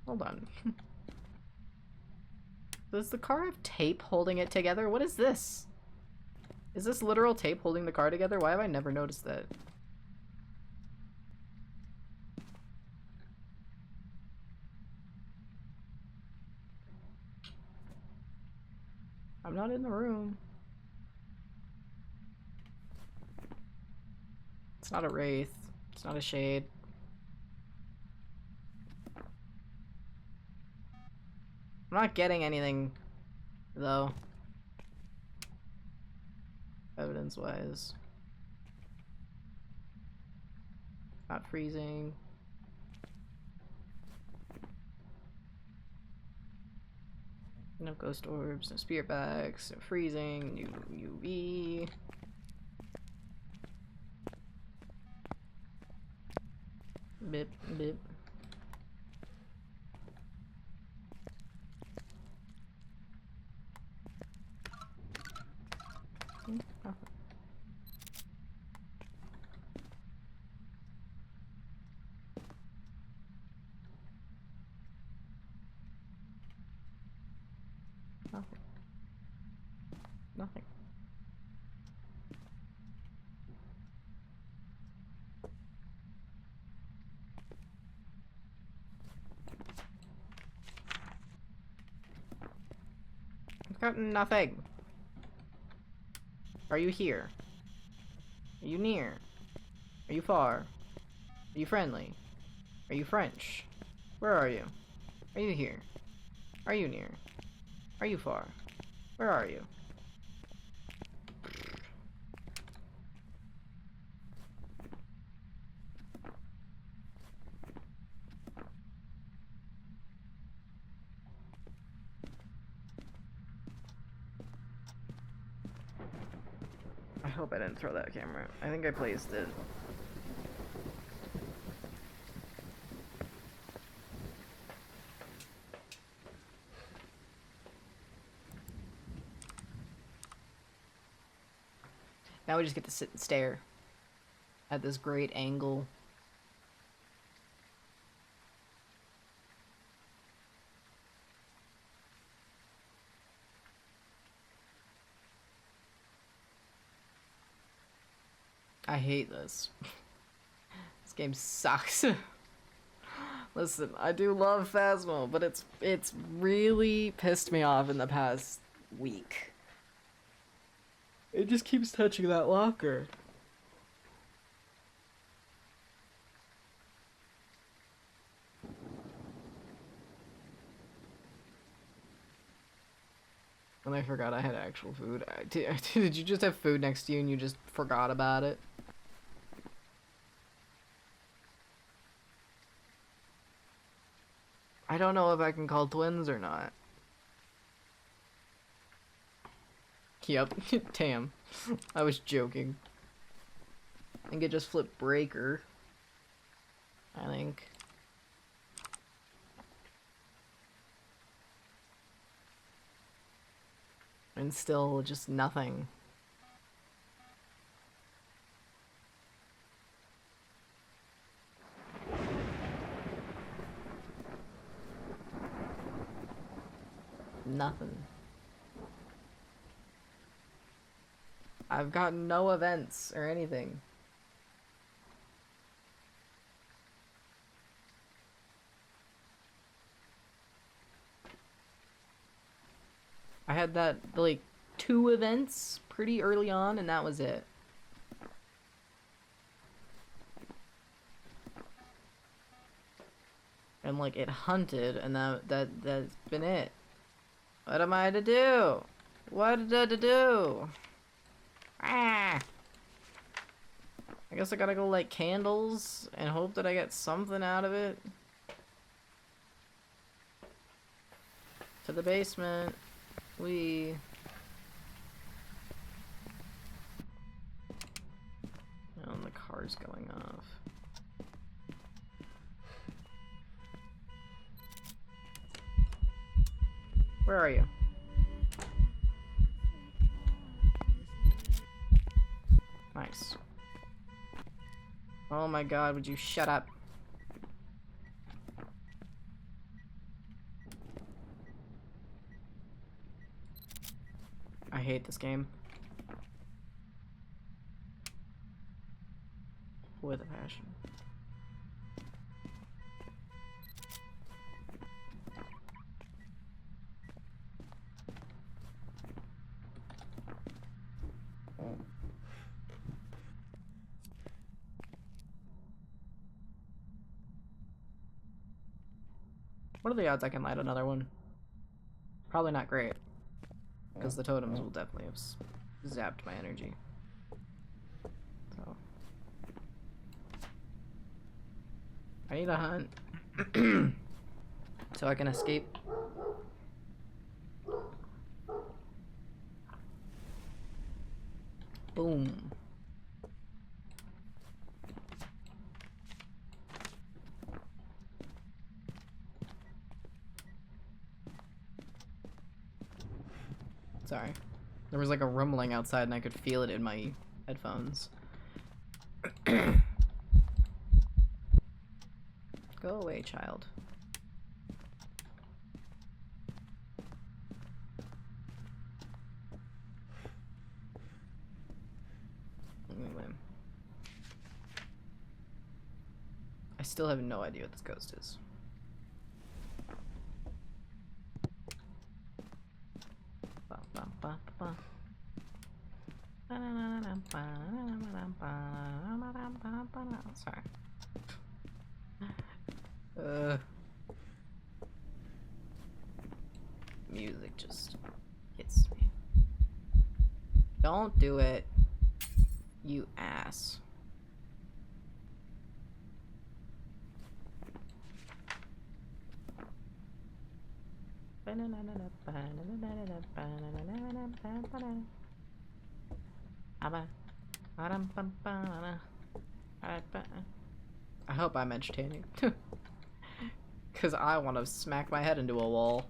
Hold on. Does the car have tape holding it together? What is this? Is this literal tape holding the car together? Why have I never noticed that? I'm not in the room. It's not a wraith. It's not a shade. I'm not getting anything, though. Evidence-wise. Not freezing. No ghost orbs, no spirit bags, no freezing, no UV. Bip, bip. Oh. Nothing. Nothing. I've got nothing. Are you here? Are you near? Are you far? Are you friendly? Are you French? Where are you? Are you here? Are you near? Are you far? Where are you? I hope I didn't throw that camera. I think I placed it. Now we just get to sit and stare at this great angle. I hate this. This game sucks. Listen, I do love Phasmo, but it's really pissed me off in the past week. It just keeps touching that locker. And I forgot I had actual food. Did you just have food next to you and you just forgot about it? I don't know if I can call twins or not. Yep, Tam. I was joking. I think it just flipped breaker. I think. And still just nothing. Nothing. I've got no events or anything. I had that, like, 2 events pretty early on, and that was it. And, like, it hunted, and that's been it. What am I to do? What did I do? Ah! I guess I gotta go light candles and hope that I get something out of it. To the basement. Oh, and the car's going off. Where are you? Nice. Oh my god, would you shut up? I hate this game. With a passion. What are the odds I can light another one? Probably not great. Because the totems will definitely have zapped my energy. So. I need a hunt. So I can escape. Boom. Sorry. There was like a rumbling outside and I could feel it in my headphones. Go away, child. Anyway. I still have no idea what this ghost is. Sorry. Music just hits me. Don't do it, you ass. I hope I'm entertaining. Because I want to smack my head into a wall.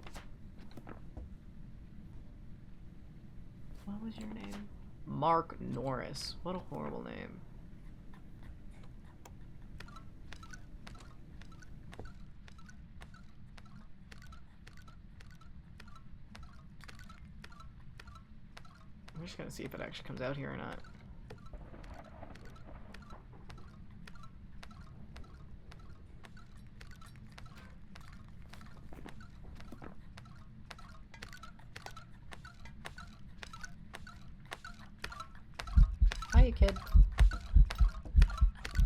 What was your name? Mark Norris. What a horrible name. I'm just gonna see if it actually comes out here or not. Hiya, kid.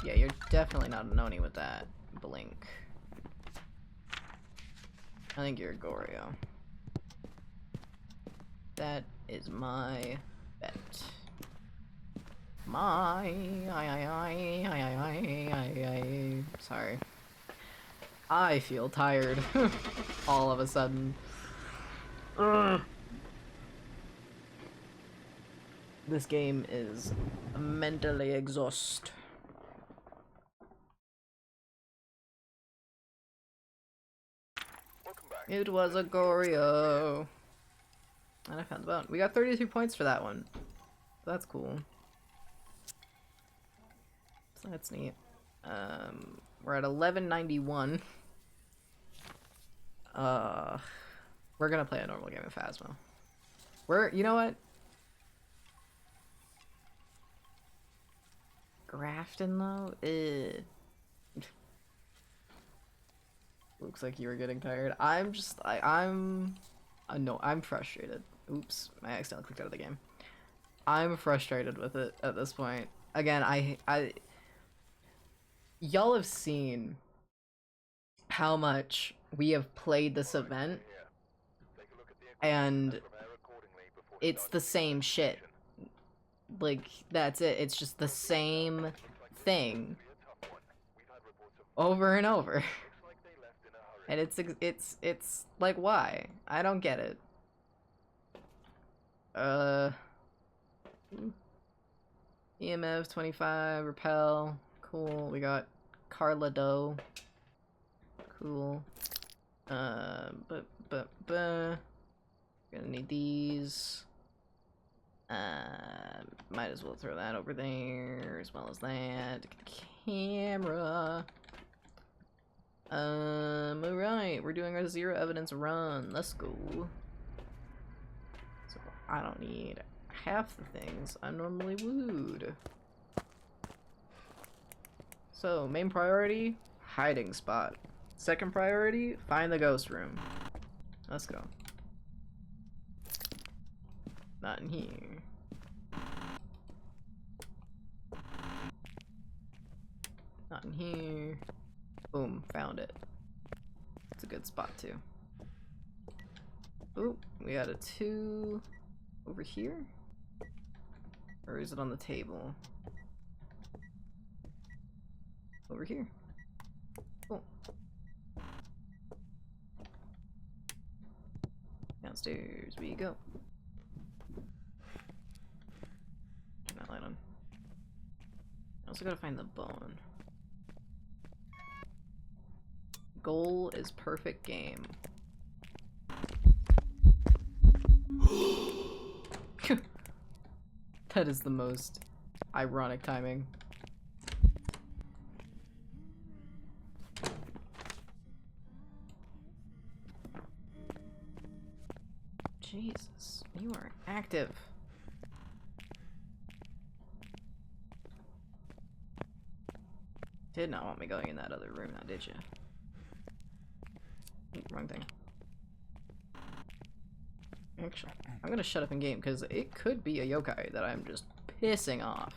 Yeah, you're definitely not an Oni with that blink. I think you're a Goryo. That is my bet. Sorry. I feel tired. All of a sudden. Ugh. This game is mentally exhausting. It was a Goryo. And I found the bone. We got 32 points for that one. So that's cool. So that's neat. We're at 1191. We're gonna play a normal game of Phasmo. You know what? Grafton though? Looks like you were getting tired. I'm frustrated. Oops, I accidentally clicked out of the game. I'm frustrated with it at this point. Again, y'all have seen how much we have played this event, and it's the same shit. Like, that's it. It's just the same thing over and over. And it's like, why? I don't get it. EMF 25, repel, cool. We got Carla Doe, cool. Gonna need these. Might as well throw that over there as well as that. Camera. Alright, we're doing our zero evidence run. Let's go. So I don't need half the things I normally would. So, main priority, hiding spot. Second priority, find the ghost room. Let's go. Not in here. Not in here. Boom, found it. It's a good spot too. Ooh, we got a 2 over here? Or is it on the table? Over here. Cool. Downstairs we go. Turn that light on. I also gotta find the bone. Goal is perfect game. That is the most ironic timing. Jesus, you are active. Did not want me going in that other room now, did you? Wrong thing. Actually, I'm gonna shut up in game because it could be a yokai that I'm just pissing off.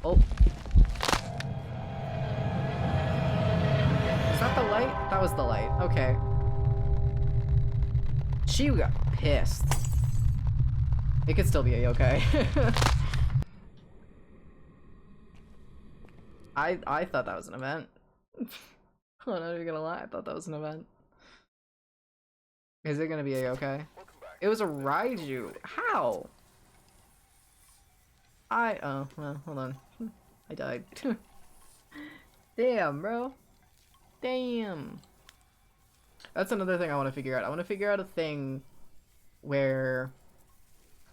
Oh. Is that the light? That was the light. Okay. She got pissed. It could still be a yokai. I thought that was an event. I'm not even gonna lie, I thought that was an event. Is it gonna be a yokai? It was a Raiju. How? Oh, well, hold on. I died. Damn, bro. Damn. That's another thing I want to figure out. I want to figure out a thing where,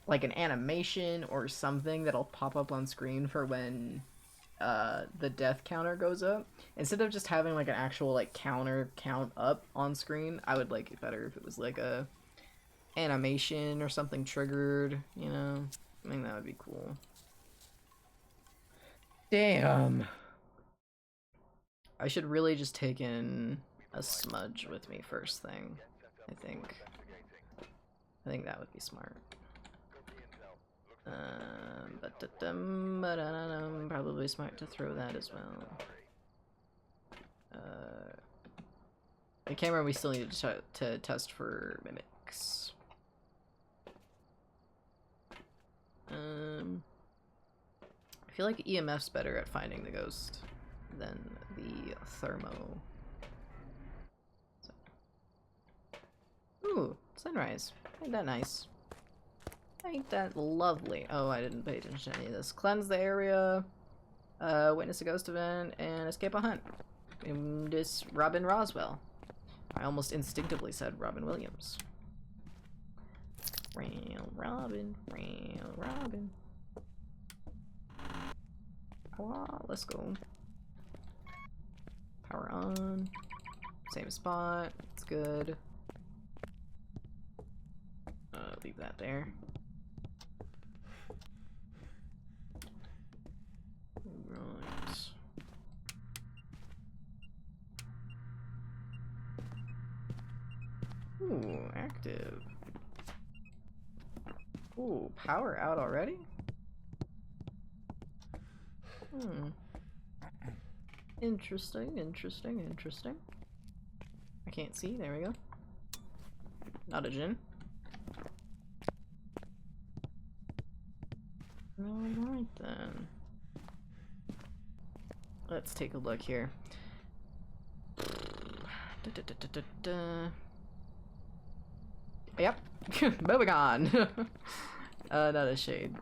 like an animation or something that'll pop up on screen for when the death counter goes up. Instead of just having like an actual like counter count up on screen, I would like it better if it was like a animation or something triggered, you know? I think that would be cool. Damn. I should really just take in a smudge with me first thing, I think. I think that would be smart. Probably smart to throw that as well. The camera we still need to test for mimics. I feel like EMF's better at finding the ghost than the thermo. So. Ooh, sunrise. Ain't that nice? Ain't that lovely? Oh, I didn't pay attention to any of this. Cleanse the area, witness a ghost event, and escape a hunt. This Robin Roswell. I almost instinctively said Robin Williams. Rail Robin, Rail Robin. Ah, let's go. Power on. Same spot. It's good. Leave that there. Right. Ooh, active. Ooh, power out already? Hmm. Interesting, interesting, interesting. I can't see, there we go. Not a gin. Alright then. Let's take a look here. Yep. Moving on. Not a shade.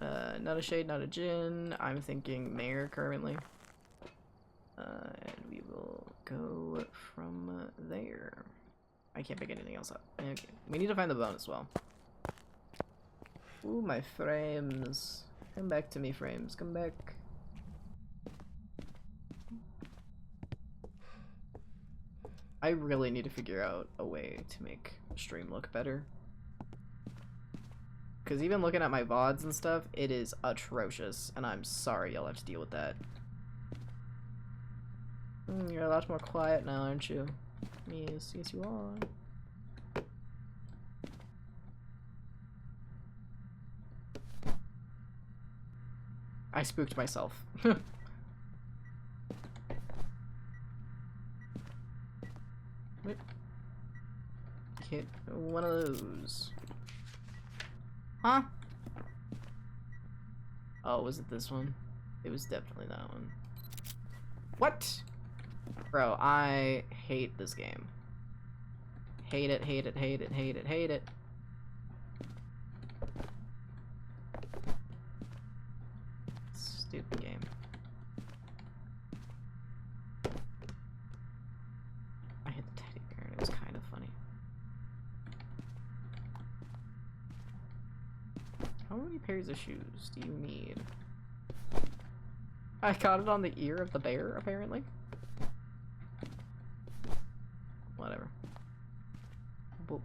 Not a shade, not a gin. I'm thinking mayor currently. And we will go from there. I can't pick anything else up. Okay. We need to find the bone as well. Ooh, my frames. Come back to me, frames. Come back. I really need to figure out a way to make stream look better. Because even looking at my VODs and stuff, it is atrocious. And I'm sorry you'll have to deal with that. You're a lot more quiet now, aren't you? Yes, yes you are. I spooked myself. Hit one of those. Huh? Oh, was it this one? It was definitely that one. What? Bro, I hate this game. Hate it, hate it, hate it, hate it, hate it. Stupid game. I hit the teddy bear and it was kind of funny. How many pairs of shoes do you need? I got it on the ear of the bear, apparently. Whatever. Book.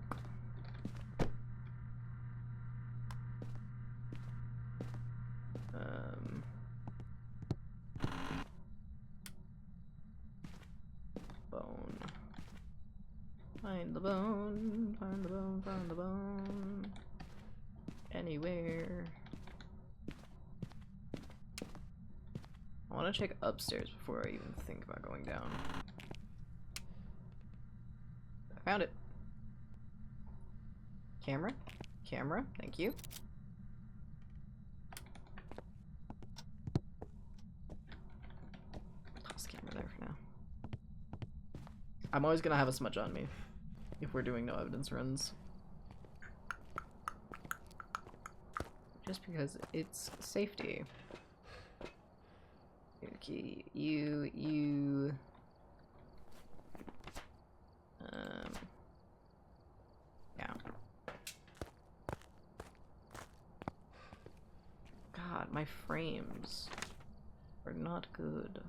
Bone. Find the bone, find the bone, find the bone. Anywhere. I want to check upstairs before I even think about going down. I found it. Camera? Camera, thank you. Toss camera there for now. I'm always gonna have a smudge on me if we're doing no evidence runs. Just because it's safety. Okay, you... yeah. God, my frames are not good.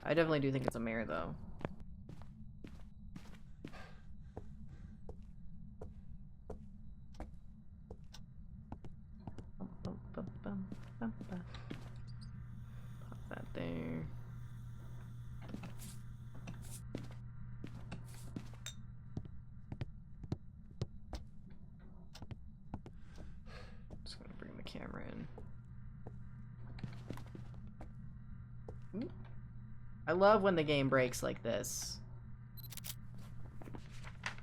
I definitely do think it's a mare, though. Pop that there. Just gonna bring the camera in. Ooh. I love when the game breaks like this.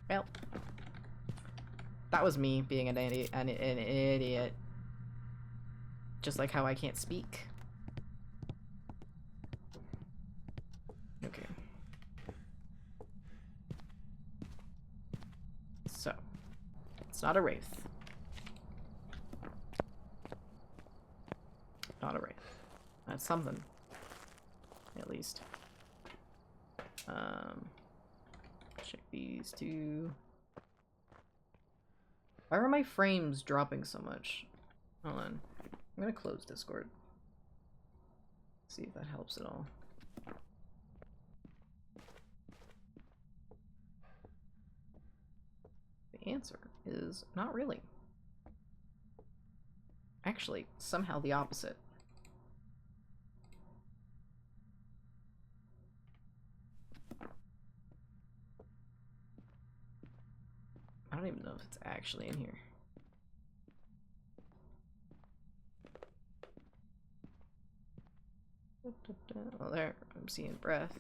Well, that was me being an idiot. An idiot. Just like how I can't speak. Okay. So, it's not a wraith. Not a wraith. That's something. At least. Check these two. Why are my frames dropping so much? Hold on. I'm gonna close Discord. See if that helps at all. The answer is not really. Actually, somehow the opposite. I don't even know if it's actually in here. Oh, there. I'm seeing breath.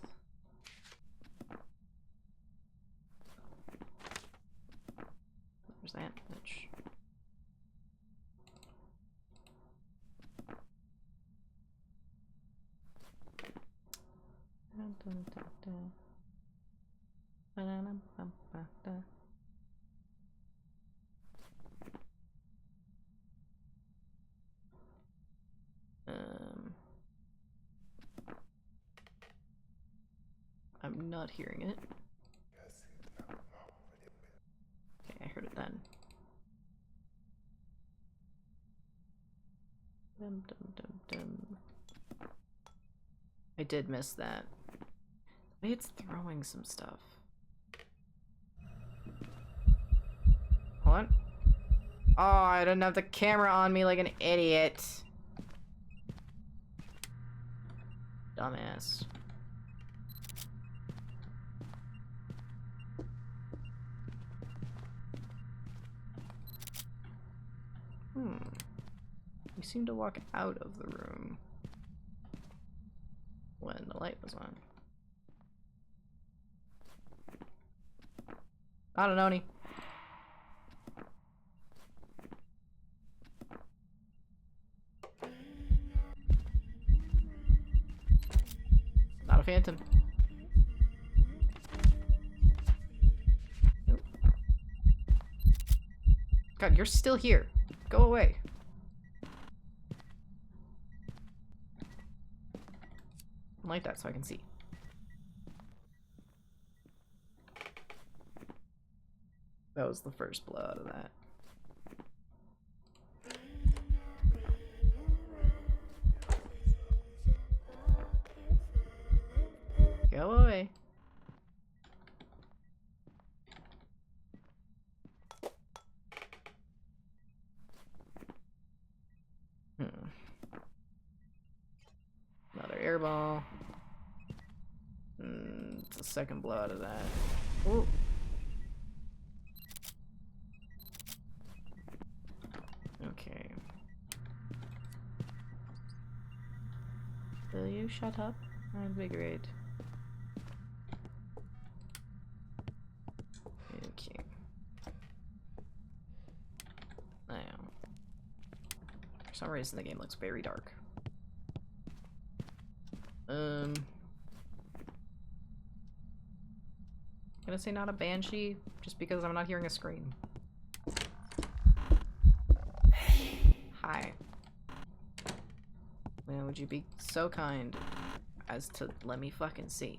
There's that much. I'm not hearing it. Okay, I heard it then. Dum, dum, dum, dum. I did miss that. Maybe it's throwing some stuff. Hold on. Oh, I didn't have the camera on me like an idiot. Dumbass. You seemed to walk out of the room when the light was on. I don't know any. Not a phantom. Nope. God, you're still here. Go away. Light that so I can see. That was the first blow out of that. Go away. Another air ball. It's the second blow out of that. Ooh. Okay. Will you shut up? That'd be great. Okay. Now. For some reason the game looks very dark. I'm gonna say not a banshee, just because I'm not hearing a scream. Hi. Man, would you be so kind as to let me fucking see?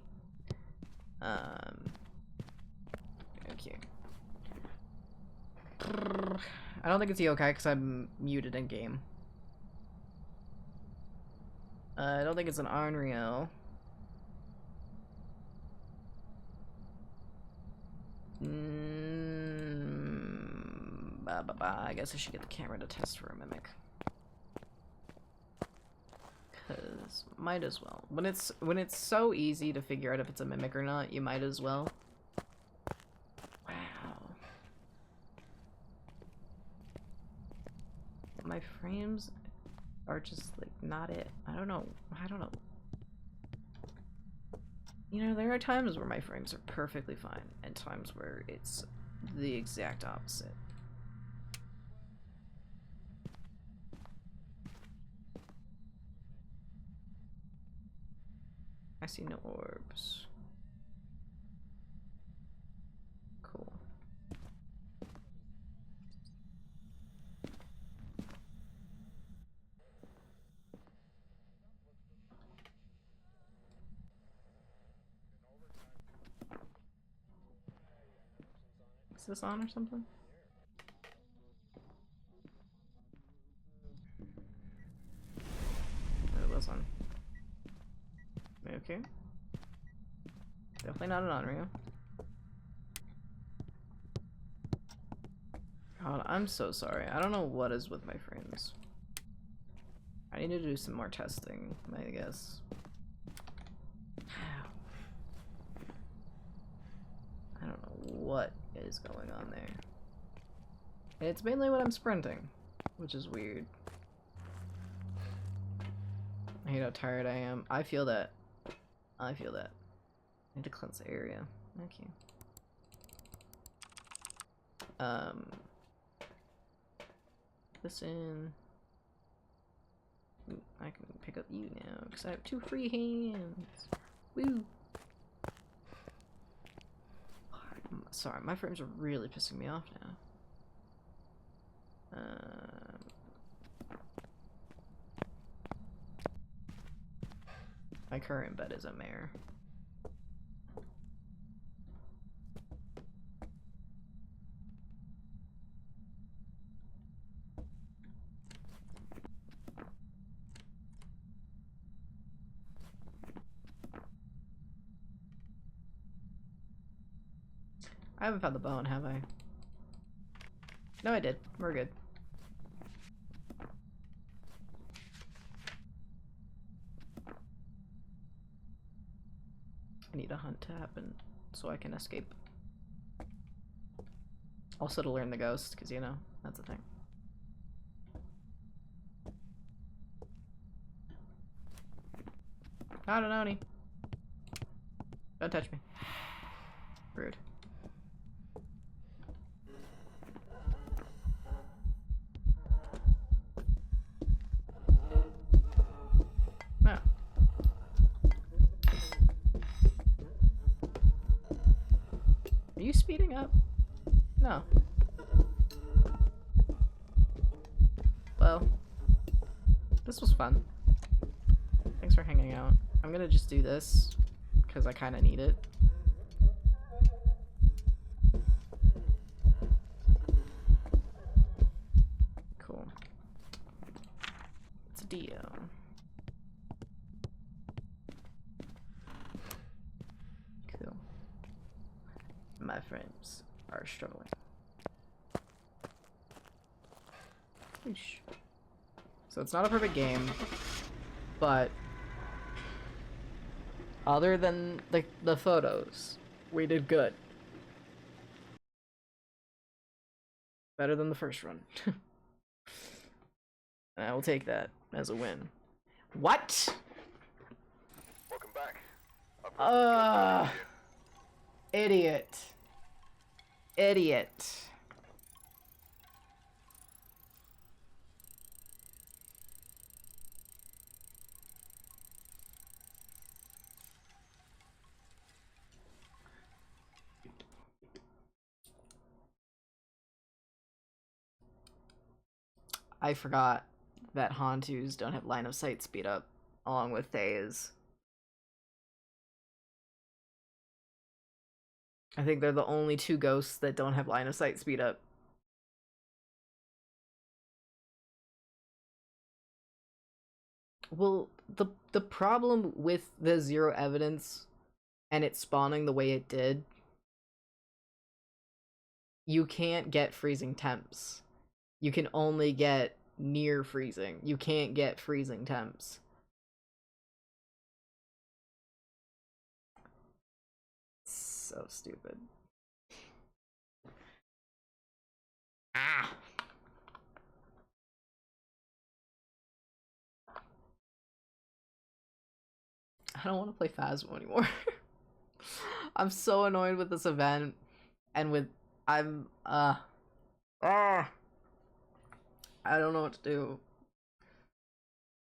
Okay. I don't think it's yokai because I'm muted in game. I don't think it's an Onryo. I guess I should get the camera to test for a mimic. Cause might as well. When it's so easy to figure out if it's a mimic or not, you might as well. Wow. My frames are just like not it. I don't know. You know, there are times where my frames are perfectly fine and times where it's the exact opposite. I see no orbs. Cool. Is this on or something? It was on. Okay. Definitely not an Onryo. God, I'm so sorry. I don't know what is with my frames. I need to do some more testing, I guess. I don't know what is going on there. And it's mainly when I'm sprinting, which is weird. I hate how tired I am. I feel that. I feel that. I need to cleanse the area. Okay. This in. Ooh, I can pick up you now because I have 2 free hands. Woo! Sorry, my frames are really pissing me off now. My current bed is a mare. I haven't found the bone, have I? No, I did. We're good. I need a hunt to happen so I can escape. Also to learn the ghost, because you know, that's the thing. Not an Oni. Don't touch me. Rude. No. Are you speeding up? No. Well, this was fun. Thanks for hanging out. I'm gonna just do this, because I kind of need it. Cool. It's a Dio. Cool. My friends are struggling. Oosh. So it's not a perfect game, but other than the photos, we did good. Better than the first run. And I will take that as a win. What? Welcome back. I've got some jobs ready for you. Idiot. Idiot. I forgot that Hantus don't have line of sight speed up, along with Thays. I think they're the only 2 ghosts that don't have line of sight speed up. Well, the problem with the 0 evidence and it spawning the way it did, you can't get freezing temps. You can only get near freezing. You can't get freezing temps. So stupid. Ah! I don't want to play Phasmo anymore. I'm so annoyed with this event and with I don't know what to do.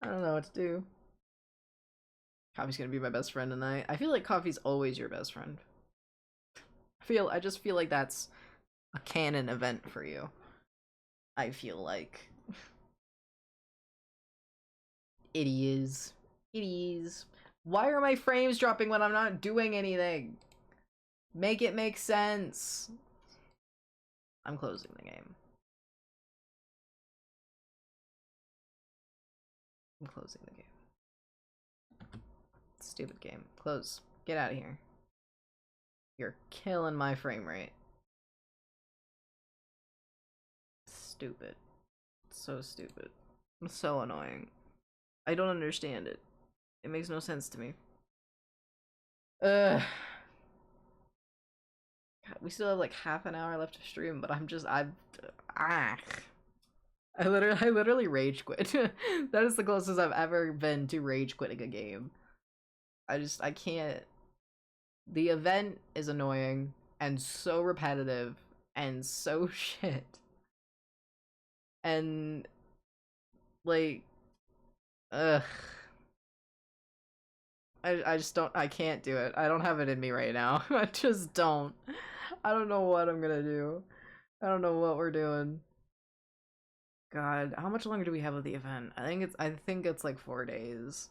I don't know what to do. Coffee's gonna be my best friend tonight. I feel like Coffee's always your best friend. I just feel like that's a canon event for you. I feel like it is. It is. Why are my frames dropping when I'm not doing anything? Make it make sense. I'm closing the game. I'm closing the game. Stupid game. Close. Get out of here. You're killing my frame rate. Stupid. So stupid. It's so annoying. I don't understand it. It makes no sense to me. Ugh. God, we still have like half an hour left to stream, but I literally rage quit. That is the closest I've ever been to rage quitting a game. I can't. The event is annoying and so repetitive and so shit. And like, ugh. I just don't. I can't do it. I don't have it in me right now. I just don't. I don't know what I'm gonna do. I don't know what we're doing. God, how much longer do we have of the event? I think it's like 4 days.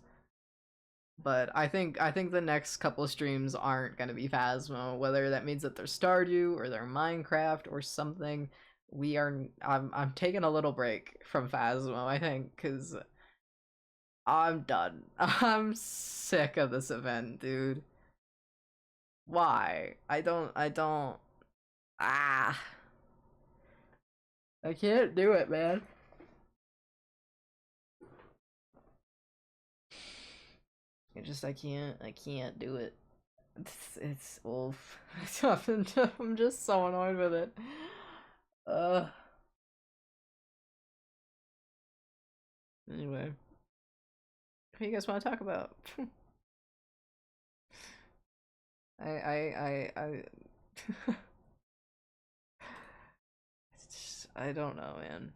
But I think the next couple of streams aren't gonna be Phasmo, whether that means that they're Stardew or they're Minecraft or something. I'm taking a little break from Phasmo, I think, because I'm done. I'm sick of this event, dude. Why? I don't ah I can't do it, man. I can't do it. It's oof. I'm just so annoyed with it. Anyway, what do you guys want to talk about? I I don't know, man.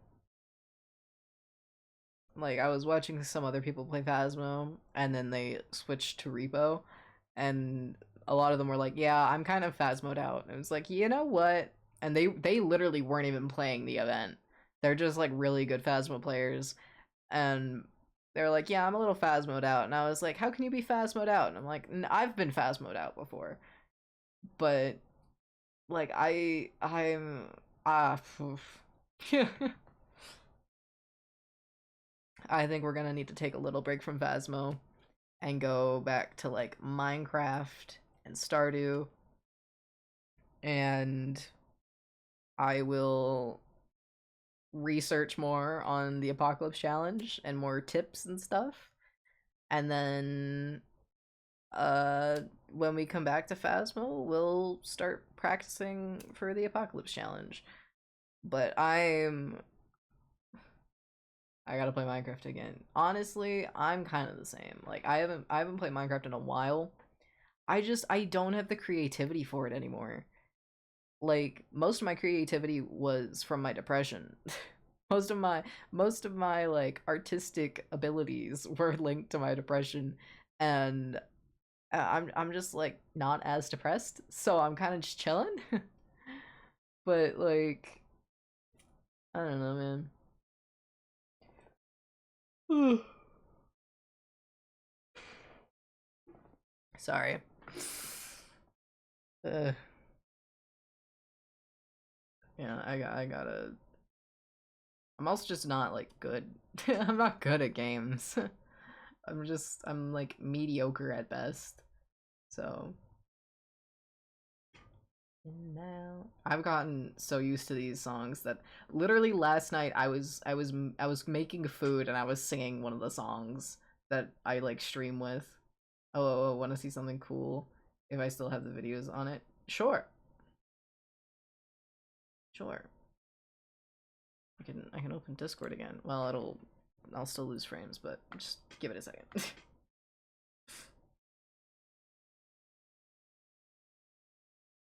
Like, I was watching some other people play Phasmo, and then they switched to Repo, and a lot of them were like, "Yeah, I'm kind of Phasmoed out." And it was like, you know what? And they literally weren't even playing the event. They're just like really good Phasmo players, and they're like, "Yeah, I'm a little Phasmoed out." And I was like, "How can you be Phasmoed out?" And I'm like, "I've been Phasmoed out before, but like I'm oof." I think we're gonna need to take a little break from Phasmo and go back to like Minecraft and Stardew, and I will research more on the Apocalypse Challenge and more tips and stuff. And then when we come back to Phasmo, we'll start practicing for the Apocalypse Challenge. But I gotta play Minecraft again. Honestly, I'm kind of the same. Like I haven't played Minecraft in a while. I don't have the creativity for it anymore. Like most of my creativity was from my depression. Most of my like artistic abilities were linked to my depression, and I'm just like not as depressed, so I'm kind of just chilling. But like I don't know, man. Sorry. Uh, yeah, I gotta. I'm also just not like good. I'm not good at games. I'm like mediocre at best. So and now I've gotten so used to these songs that literally last night I was making food and I was singing one of the songs that I like stream with. Oh, want to see something cool? If I still have the videos on it, sure, sure. I can open Discord again. Well, I'll still lose frames, but just give it a second.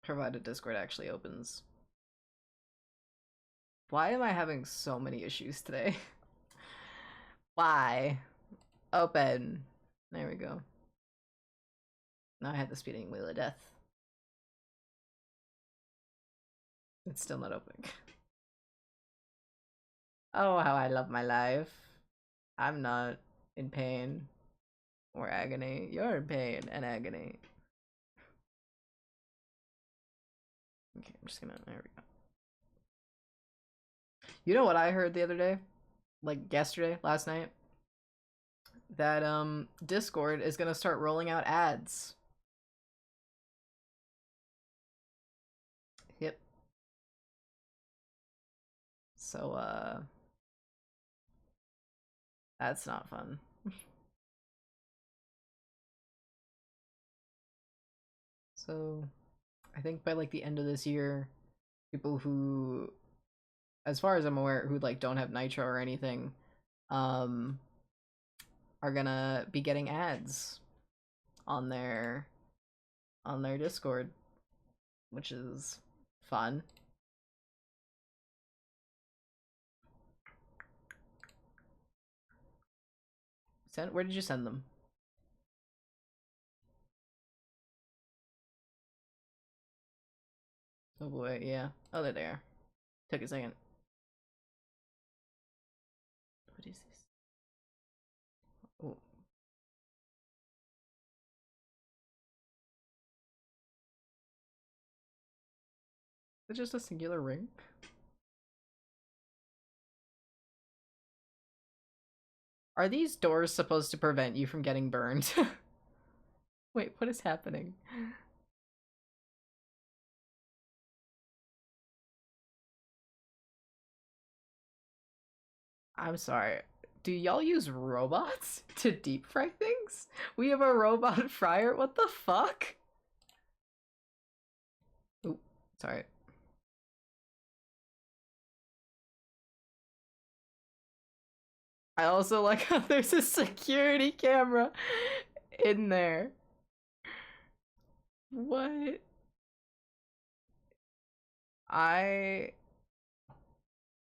Provided Discord actually opens. Why am I having so many issues today? Why? Open. There we go. Now I had the speeding wheel of death. It's still not opening. Oh, how I love my life. I'm not in pain or agony. You're in pain and agony. Okay, I'm just gonna. There we go. You know what I heard the other day? Like yesterday, last night? That Discord is gonna start rolling out ads. Yep. So that's not fun. So I think by like the end of this year, people who, as far as I'm aware, who like don't have Nitro or anything, are gonna be getting ads on their Discord, which is fun. Where did you send them? Oh boy, yeah. Oh, they're there. Took a second. What is this? Oh. Is it just a singular ring? Are these doors supposed to prevent you from getting burned? Wait, what is happening? I'm sorry. Do y'all use robots to deep fry things? We have a robot fryer? What the fuck? Oop, sorry. I also like how there's a security camera in there. What?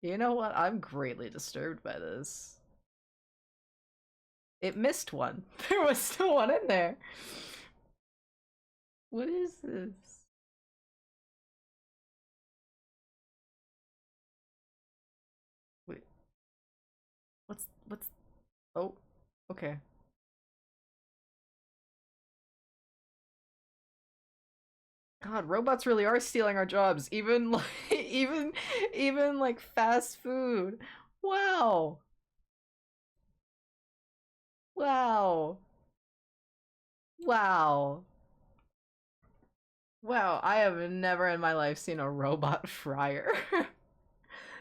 You know what? I'm greatly disturbed by this. It missed one. There was still one in there. What is this? Wait. What's oh, okay. God, robots really are stealing our jobs. Even like even like fast food. Wow. Wow. Wow. Wow, I have never in my life seen a robot fryer.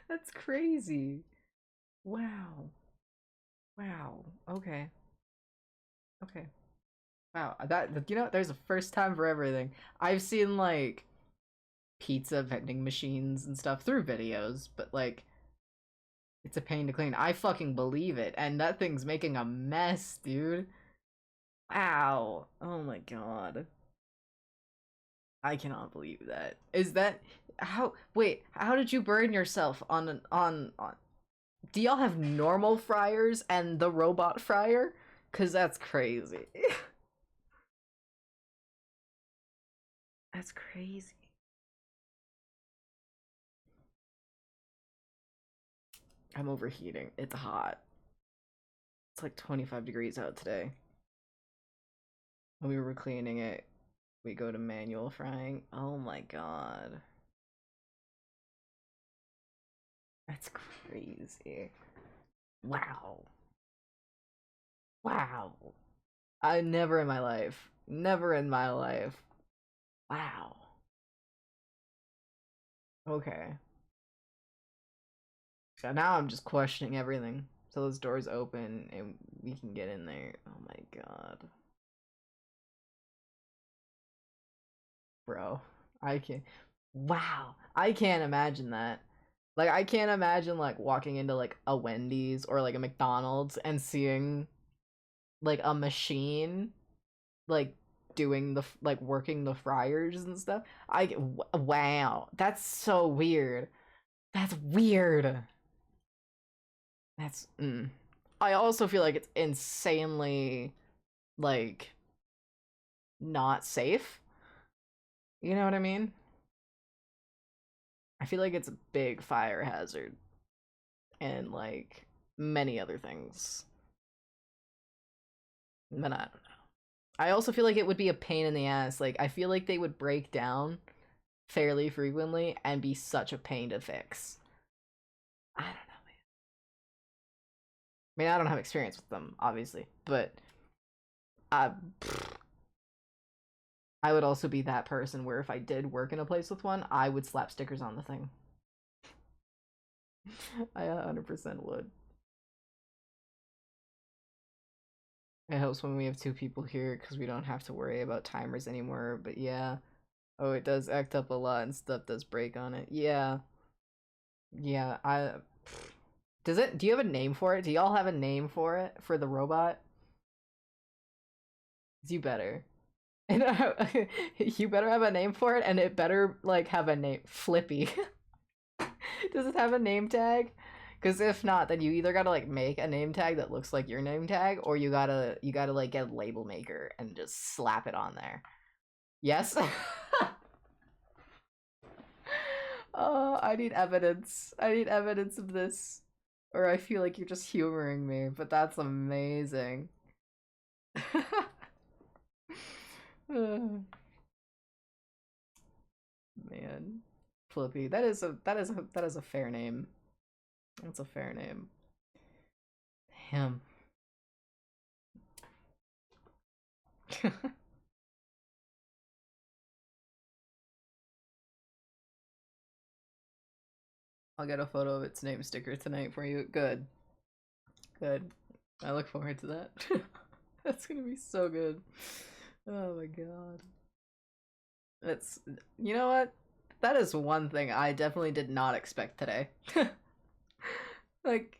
That's crazy. Wow. Wow. Okay. Okay. Wow. That you know, there's a first time for everything. I've seen like pizza vending machines and stuff through videos, but like it's a pain to clean. I fucking believe it. And that thing's making a mess, dude. Wow. Oh my god. I cannot believe that. Is that how wait, how did you burn yourself on do y'all have normal fryers and the robot fryer? Cause that's crazy. That's crazy. I'm overheating. It's hot. It's like 25 degrees out today. When we were cleaning it, we go to manual frying. Oh my god. That's crazy. Wow. Wow. I never in my life. Never in my life. Wow. Okay. So now I'm just questioning everything. So those doors open and we can get in there. Oh my god. Bro. I can't. Wow. I can't imagine that. Like I can't imagine like walking into like a Wendy's or like a McDonald's and seeing like a machine like doing the like working the fryers and stuff. Wow. That's so weird. That's weird. That's I also feel like it's insanely like not safe. You know what I mean? I feel like it's a big fire hazard and like many other things. But I don't know. I also feel like it would be a pain in the ass. Like I feel like they would break down fairly frequently and be such a pain to fix. I don't know, man. I mean, I don't have experience with them, obviously, but I I would also be that person where if I did work in a place with one, I would slap stickers on the thing. I 100% would. It helps when we have two people here because we don't have to worry about timers anymore, but yeah. Oh, it does act up a lot and stuff does break on it. Yeah. Yeah, Does it? Do you have a name for it? Do y'all have a name for it? For the robot? You better. You better have a name for it, and it better, like, have a name. Flippy. Does it have a name tag? Because if not, then you either gotta, like, make a name tag that looks like your name tag, or you gotta, like, get a label maker and just slap it on there. Yes? Oh, I need evidence. I need evidence of this. Or I feel like you're just humoring me, but that's amazing. Man. Flippy. That is a fair name. That's a fair name. Damn. I'll get a photo of its name sticker tonight for you. Good. Good. I look forward to that. That's gonna be so good. Oh my god. That's, you know what? That is one thing I definitely did not expect today. Like,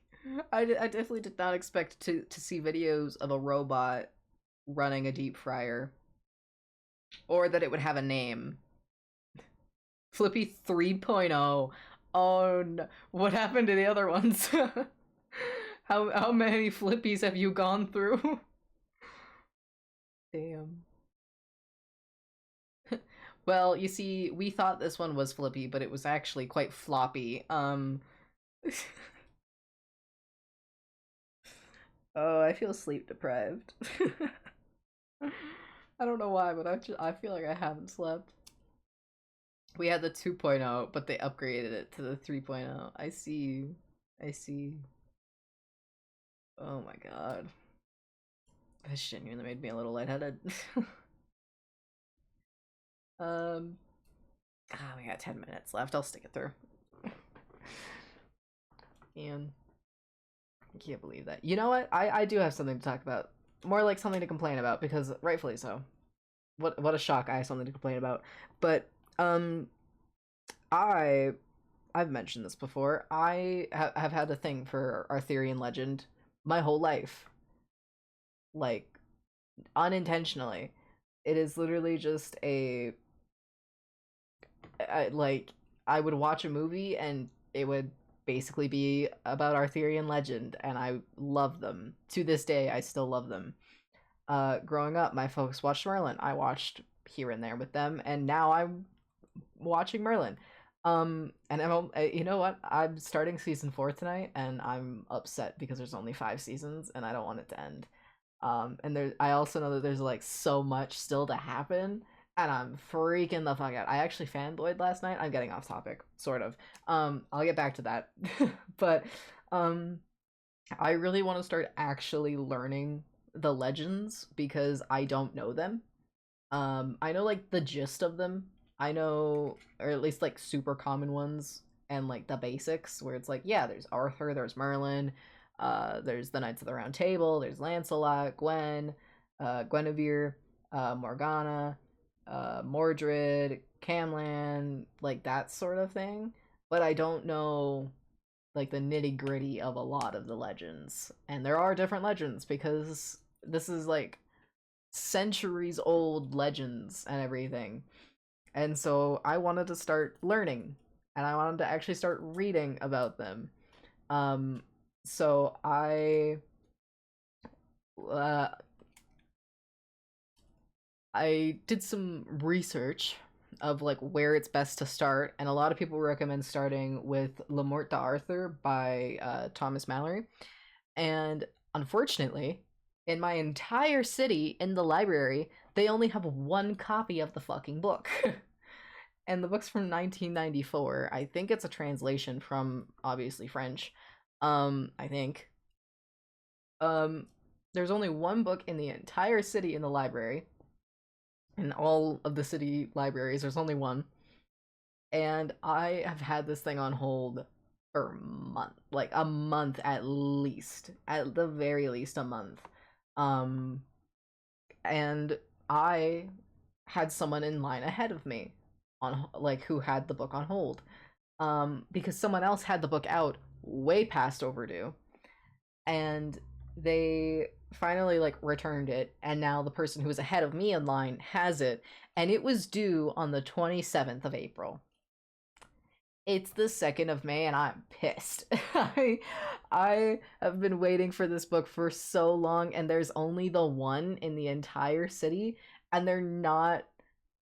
I definitely did not expect to see videos of a robot running a deep fryer, or that it would have a name. Flippy 3.0. Oh no. What happened to the other ones? How many Flippies have you gone through? Damn. Well, you see, we thought this one was Flippy, but it was actually quite floppy. Oh, I feel sleep deprived. I don't know why, but I feel like I haven't slept. We had the 2.0, but they upgraded it to the 3.0. I see. I see. Oh my god. That genuinely made me a little lightheaded. We got 10 minutes left. I'll stick it through. And I can't believe that. You know what? I do have something to talk about. More like something to complain about, because rightfully so. What a shock, I have something to complain about. But I've mentioned this before. I have had a thing for Arthurian legend my whole life. Like, unintentionally. It is literally just like, I would watch a movie and it would basically be about Arthurian legend, and I love them. To this day, I still love them. Growing up, my folks watched Merlin. I watched here and there with them, and now I'm watching Merlin. And you know what? I'm starting season 4 tonight, and I'm upset because there's only 5 seasons, and I don't want it to end. And I also know that there's, like, so much still to happen, and I'm freaking the fuck out. I actually fanboyed last night. I'm getting off topic, sort of. I'll get back to that. But I really want to start actually learning the legends because I don't know them. I know, like, the gist of them. I know, or at least, like, super common ones, and, like, the basics, where it's like, yeah, there's Arthur, there's Merlin, there's the Knights of the Round Table, there's Lancelot, Gwen, Guinevere, Morgana, Mordred, Camlan, like, that sort of thing. But I don't know, like, the nitty gritty of a lot of the legends. And there are different legends because this is, like, centuries old legends and everything. And so I wanted to start learning, and I wanted to actually start reading about them. So uh, I did some research of, like, where it's best to start, and a lot of people recommend starting with Le Morte d'Arthur by Thomas Mallory. And unfortunately, in my entire city, in the library, they only have one copy of the fucking book. and the book's from 1994. I think it's a translation from obviously French. I think. There's only one book in the entire city in the library. In all of the city libraries, there's only one. And I have had this thing on hold for a month at least, at the very least a month. Um, and I had someone in line ahead of me on like who had the book on hold. Because someone else had the book out way past overdue, and they finally like returned it, and now the person who was ahead of me in line has it, and it was due on the 27th of April. It's the 2nd of May and I'm pissed. I have been waiting for this book for so long, and there's only the one in the entire city, and they're not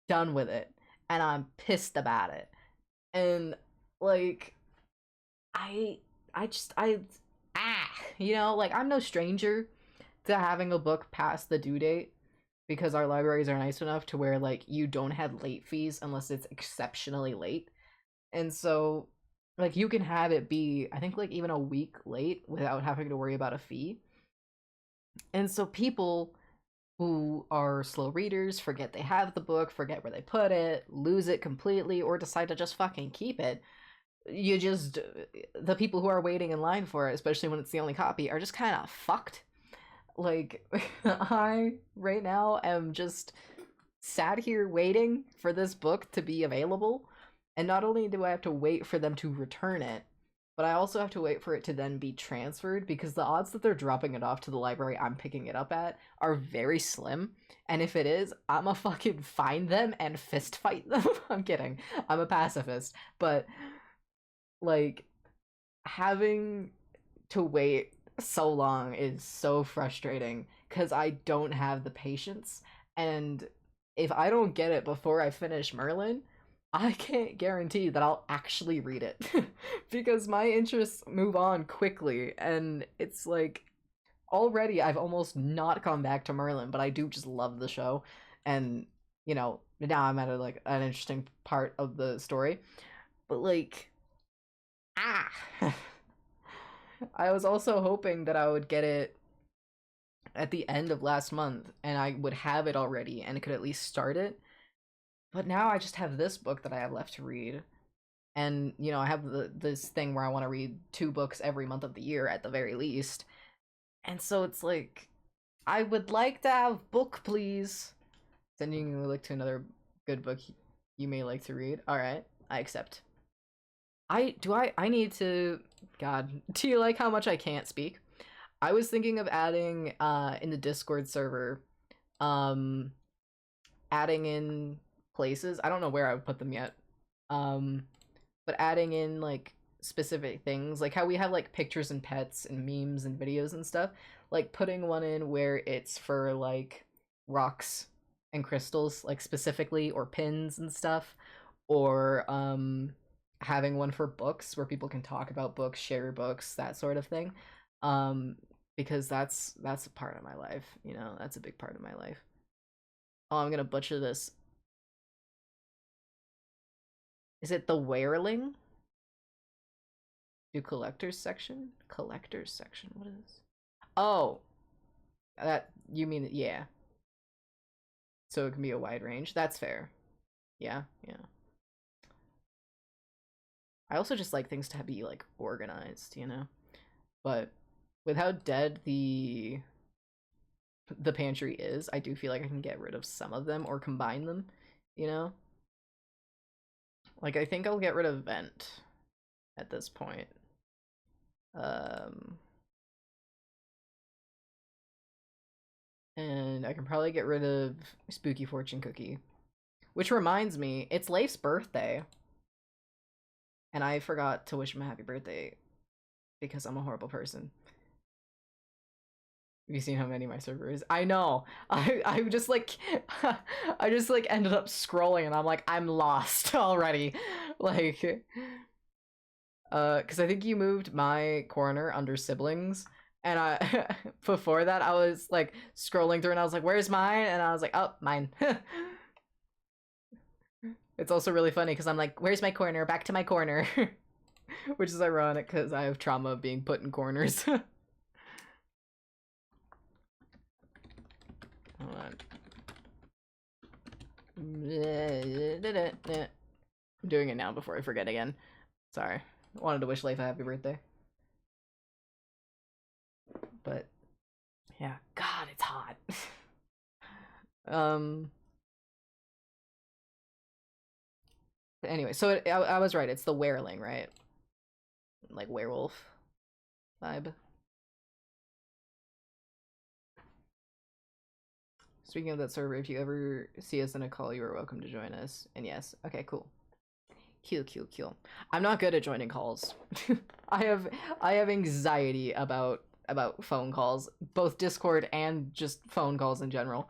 done with it, and I'm pissed about it. And like I just you know, like I'm no stranger to having a book past the due date, because our libraries are nice enough to where like you don't have late fees unless it's exceptionally late. And so like you can have it be, I think, like even a week late without having to worry about a fee. And so people who are slow readers forget they have the book, forget where they put it, lose it completely, or decide to just fucking keep it. You just, the people who are waiting in line for it, especially when it's the only copy, are just kind of fucked. Like, I right now am just sat here waiting for this book to be available, and not only do I have to wait for them to return it, but I also have to wait for it to then be transferred, because the odds that they're dropping it off to the library I'm picking it up at are very slim. And if it is, I'ma fucking find them and fist fight them. I'm kidding. I'm a pacifist. But like, having to wait so long is so frustrating because I don't have the patience. And if I don't get it before I finish Merlin, I can't guarantee that I'll actually read it because my interests move on quickly. And it's like, already I've almost not gone back to Merlin, but I do just love the show. And, you know, now I'm at like an interesting part of the story. But like, I was also hoping that I would get it at the end of last month and I would have it already and could at least start it. But now I just have this book that I have left to read. And, you know, I have this thing where I want to read 2 books every month of the year at the very least. And so it's like, I would like to have book, please. Sending you a link to another good book you may like to read. Alright, I accept. I need to, God, do you like how much I can't speak? I was thinking of adding in the Discord server, adding in places. I don't know where I would put them yet. But adding in like specific things, like how we have like pictures and pets and memes and videos and stuff, like putting one in where it's for like rocks and crystals, like specifically, or pins and stuff, or having one for books where people can talk about books, share books, that sort of thing. Because that's a part of my life, you know, that's a big part of my life. Oh, I'm gonna butcher this. Is it the Wereling? Do collectors section? Collectors section, what is this? Oh, that, you mean, yeah. So it can be a wide range, that's fair. Yeah, yeah. I also just like things to be like organized, you know? But with how dead the pantry is, I do feel like I can get rid of some of them or combine them, you know? Like, I think I'll get rid of Vent at this point. And I can probably get rid of Spooky Fortune Cookie. Which reminds me, it's Leif's birthday. And I forgot to wish him a happy birthday because I'm a horrible person. Have you seen how many my server is? I know. I just like I just like ended up scrolling and I'm like, I'm lost already. Like cuz I think you moved my corner under siblings, and I before that I was like scrolling through and I was like, where's mine? And I was like, oh, mine. It's also really funny because I'm like, where's my corner? Back to my corner. Which is ironic because I have trauma of being put in corners. Hold on. I'm doing it now before I forget again. Sorry. I wanted to wish Leif a happy birthday. But yeah, God, it's hot. But anyway, so I was right. It's the wereling, right? Like werewolf vibe. Speaking of that server, if you ever see us in a call, you are welcome to join us. And yes, okay, cool. Cool. I'm not good at joining calls. I have anxiety about phone calls, both Discord and just phone calls in general.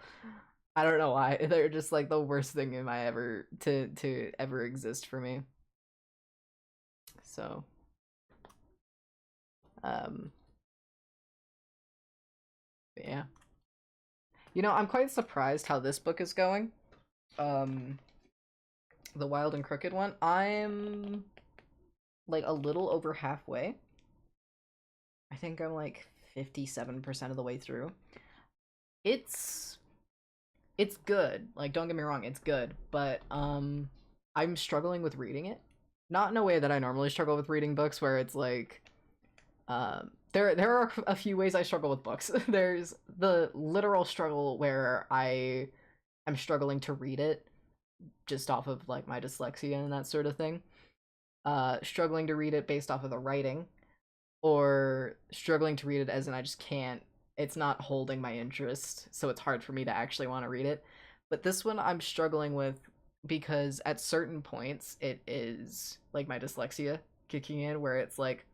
I don't know why. They're just like the worst thing in my ever to ever exist for me. So yeah. You know, I'm quite surprised how this book is going. The Wild and Crooked one. I'm like a little over halfway. I think I'm like 57% of the way through. It's good. Like, don't get me wrong, it's good, but I'm struggling with reading it. Not in a way that I normally struggle with reading books, where it's like there are a few ways I struggle with books. There's the literal struggle where I am struggling to read it just off of like my dyslexia and that sort of thing. Struggling to read it based off of the writing, or struggling to read it as in I just can't, it's not holding my interest, so it's hard for me to actually want to read it. But this one I'm struggling with because at certain points it is like my dyslexia kicking in, where it's like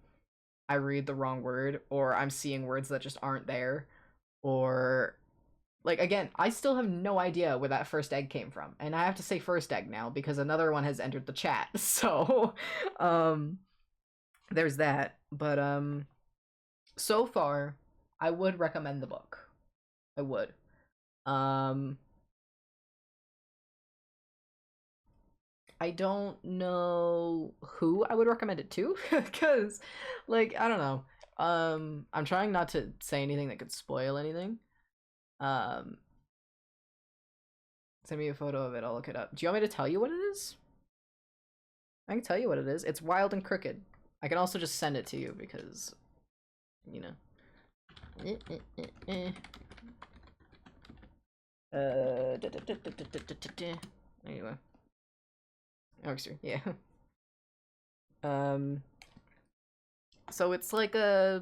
I read the wrong word, or I'm seeing words that just aren't there, or like, again, I still have no idea where that first egg came from, and I have to say first egg now because another one has entered the chat. So there's that. But so far I would recommend the book. I would. I don't know who I would recommend it to, because like, I don't know. I'm trying not to say anything that could spoil anything. Send me a photo of it, I'll look it up. Do you want me to tell you what it is? I can tell you what it is. It's Wild and Crooked. I can also just send it to you because, you know. Anyway. Oh, yeah. So it's like a,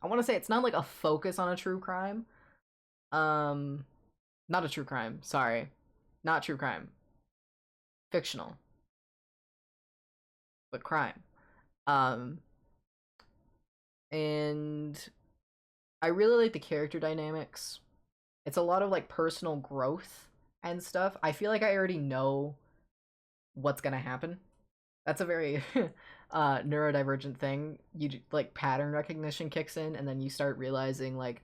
I want to say it's not like a focus on a true crime. Not a true crime, sorry. Not true crime. Fictional. But crime. And I really like the character dynamics. It's a lot of like personal growth and stuff. I feel like I already know what's gonna happen. That's a very neurodivergent thing. You like pattern recognition kicks in, and then you start realizing like,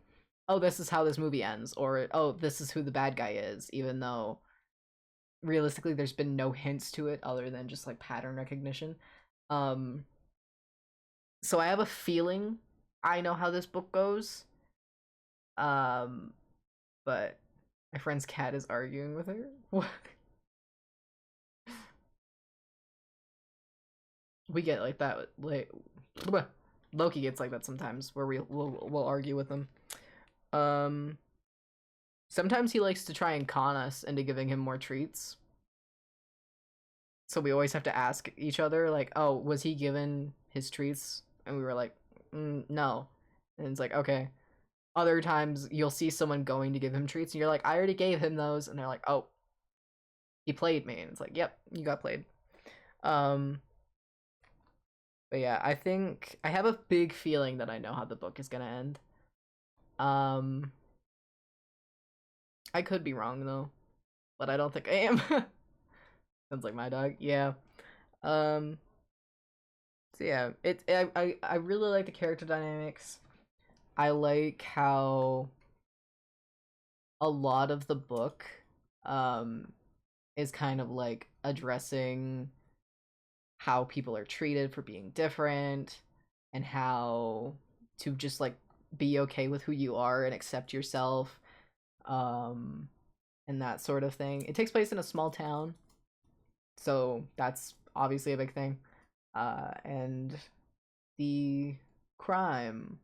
oh, this is how this movie ends, or oh, this is who the bad guy is, even though realistically there's been no hints to it other than just like pattern recognition. So I have a feeling I know how this book goes. But my friend's cat is arguing with her. What? We get like that, like Loki gets like that sometimes, where we'll argue with him. Sometimes he likes to try and con us into giving him more treats. So we always have to ask each other, like, oh, was he given his treats? And we were like, no. And it's like, okay. Other times you'll see someone going to give him treats, and you're like, I already gave him those. And they're like, oh, he played me. And it's like, yep, you got played. But yeah, I think I have a big feeling that I know how the book is gonna end. I could be wrong though, but I don't think I am. Sounds like my dog. Yeah. So yeah, I really like the character dynamics. I like how a lot of the book is kind of like addressing how people are treated for being different and how to just like be okay with who you are and accept yourself, and that sort of thing. It takes place in a small town, so that's obviously a big thing. And the crime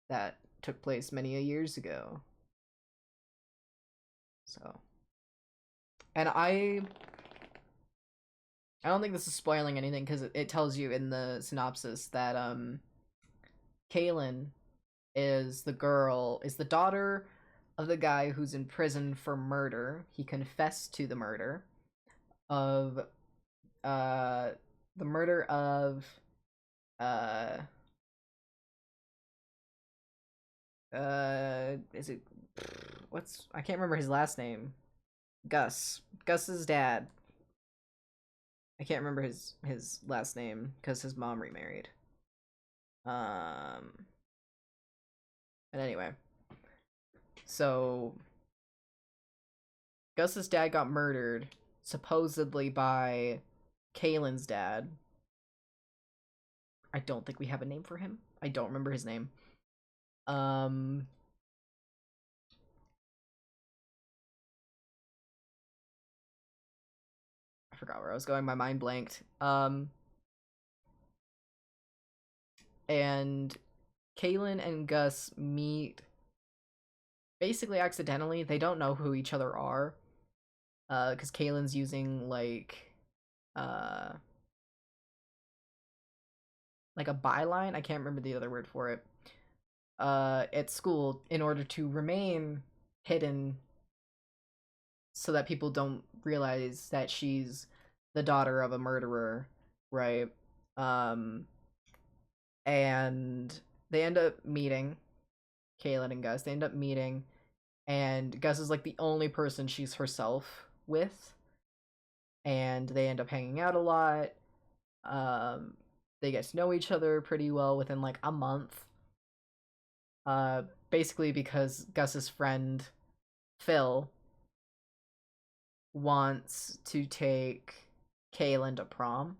that took place many a years ago. So, and I don't think this is spoiling anything because it tells you in the synopsis that Kaylin is the daughter of the guy who's in prison for murder. He confessed to the murder of uh is it I can't remember his last name. Gus's dad. I can't remember his last name because his mom remarried. And anyway, so Gus's dad got murdered, supposedly by Kaylin's dad. I don't think we have a name for him. I don't remember his name. I forgot where I was going. My mind blanked. And Kaylin and Gus meet basically accidentally. They don't know who each other are. Because Kaylin's using like a byline. I can't remember the other word for it. At school in order to remain hidden so that people don't realize that she's the daughter of a murderer, right? And they end up meeting, Kaylin and Gus. They end up meeting, and Gus is like the only person she's herself with, and they end up hanging out a lot. They get to know each other pretty well within like a month. Basically because Gus's friend Phil wants to take Kaylin to prom.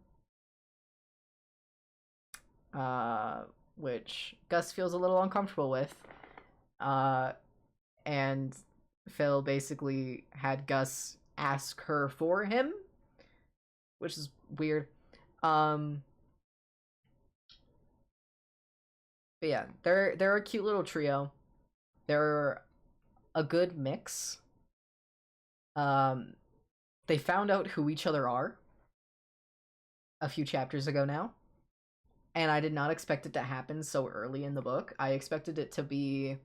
Which Gus feels a little uncomfortable with. And Phil basically had Gus ask her for him, which is weird. But yeah, they're a cute little trio. They're a good mix. They found out who each other are a few chapters ago now, and I did not expect it to happen so early in the book. I expected it to be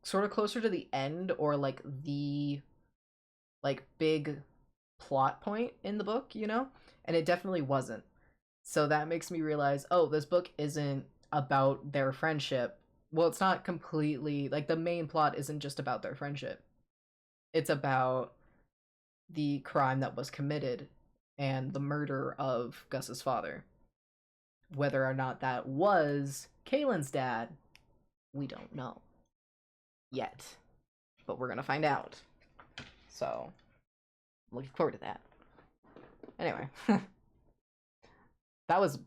sort of closer to the end, or like the big plot point in the book, you know? And it definitely wasn't. So that makes me realize, oh, this book isn't about their friendship. Well, it's not completely, like, the main plot isn't just about their friendship. It's about the crime that was committed and the murder of Gus's father. Whether or not that was Kaylin's dad, we don't know yet. But we're gonna find out. So, looking forward to that. Anyway. That was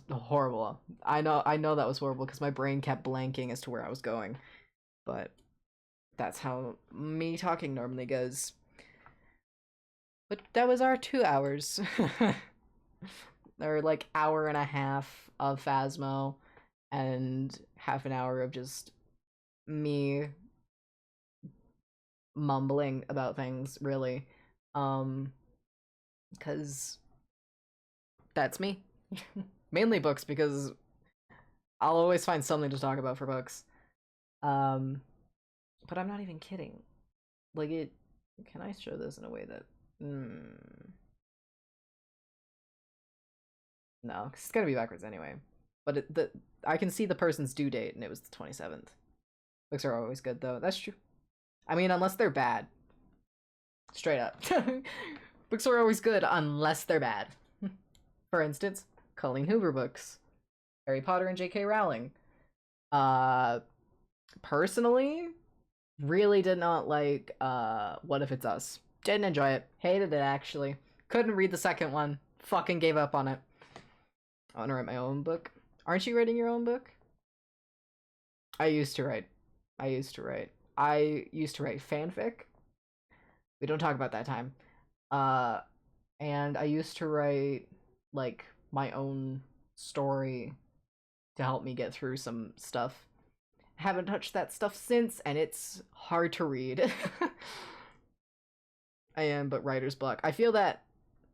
horrible. I know that was horrible because my brain kept blanking as to where I was going. But that's how me talking normally goes. But that was our 2 hours. Or like hour and a half of Phasmo and half an hour of just me mumbling about things, really. Because that's me. Mainly books, because I'll always find something to talk about for books. But I'm not even kidding. Like, it... Can I show this in a way that... No, because it's gonna be backwards anyway. But I can see the person's due date, and it was the 27th. Books are always good, though. That's true. I mean, unless they're bad. Straight up. Books are always good, unless they're bad. For instance, Colleen Hoover books. Harry Potter and J.K. Rowling. Personally, really did not like What If It's Us. Didn't enjoy it. Hated it, actually. Couldn't read the second one. Fucking gave up on it. I want to write my own book. Aren't you writing your own book? I used to write. I used to write fanfic. We don't talk about that time. And I used to write, like, my own story to help me get through some stuff. Haven't touched that stuff since, and it's hard to read. I am, but writer's block. I feel that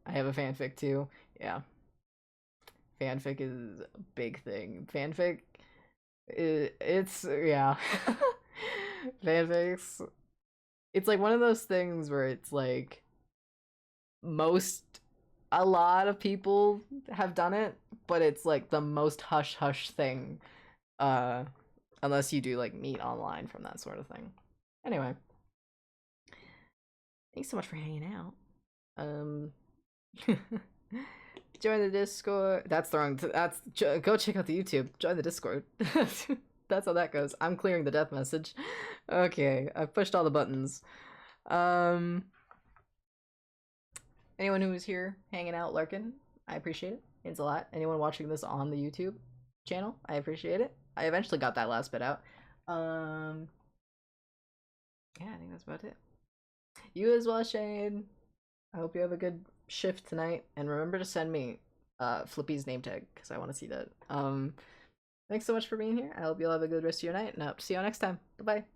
I have a fanfic too. Yeah. Fanfic is a big thing. Fanfic, it's, yeah. Fanfics, it's like one of those things where it's like, a lot of people have done it, but it's like the most hush hush thing. Unless you do like meet online from that sort of thing. Anyway. Thanks so much for hanging out. Join the Discord. That's the wrong. Go check out the YouTube. Join the Discord. That's how that goes. I'm clearing the death message. Okay, I've pushed all the buttons. Anyone who was here hanging out, lurking, I appreciate it. It means a lot. Anyone watching this on the YouTube channel, I appreciate it. I eventually got that last bit out. Yeah, I think that's about it. You as well, Shane. I hope you have a good shift tonight, and remember to send me Flippy's name tag because I want to see that. Thanks so much for being here. I hope you'll have a good rest of your night, and I hope to see you all next time. Bye bye.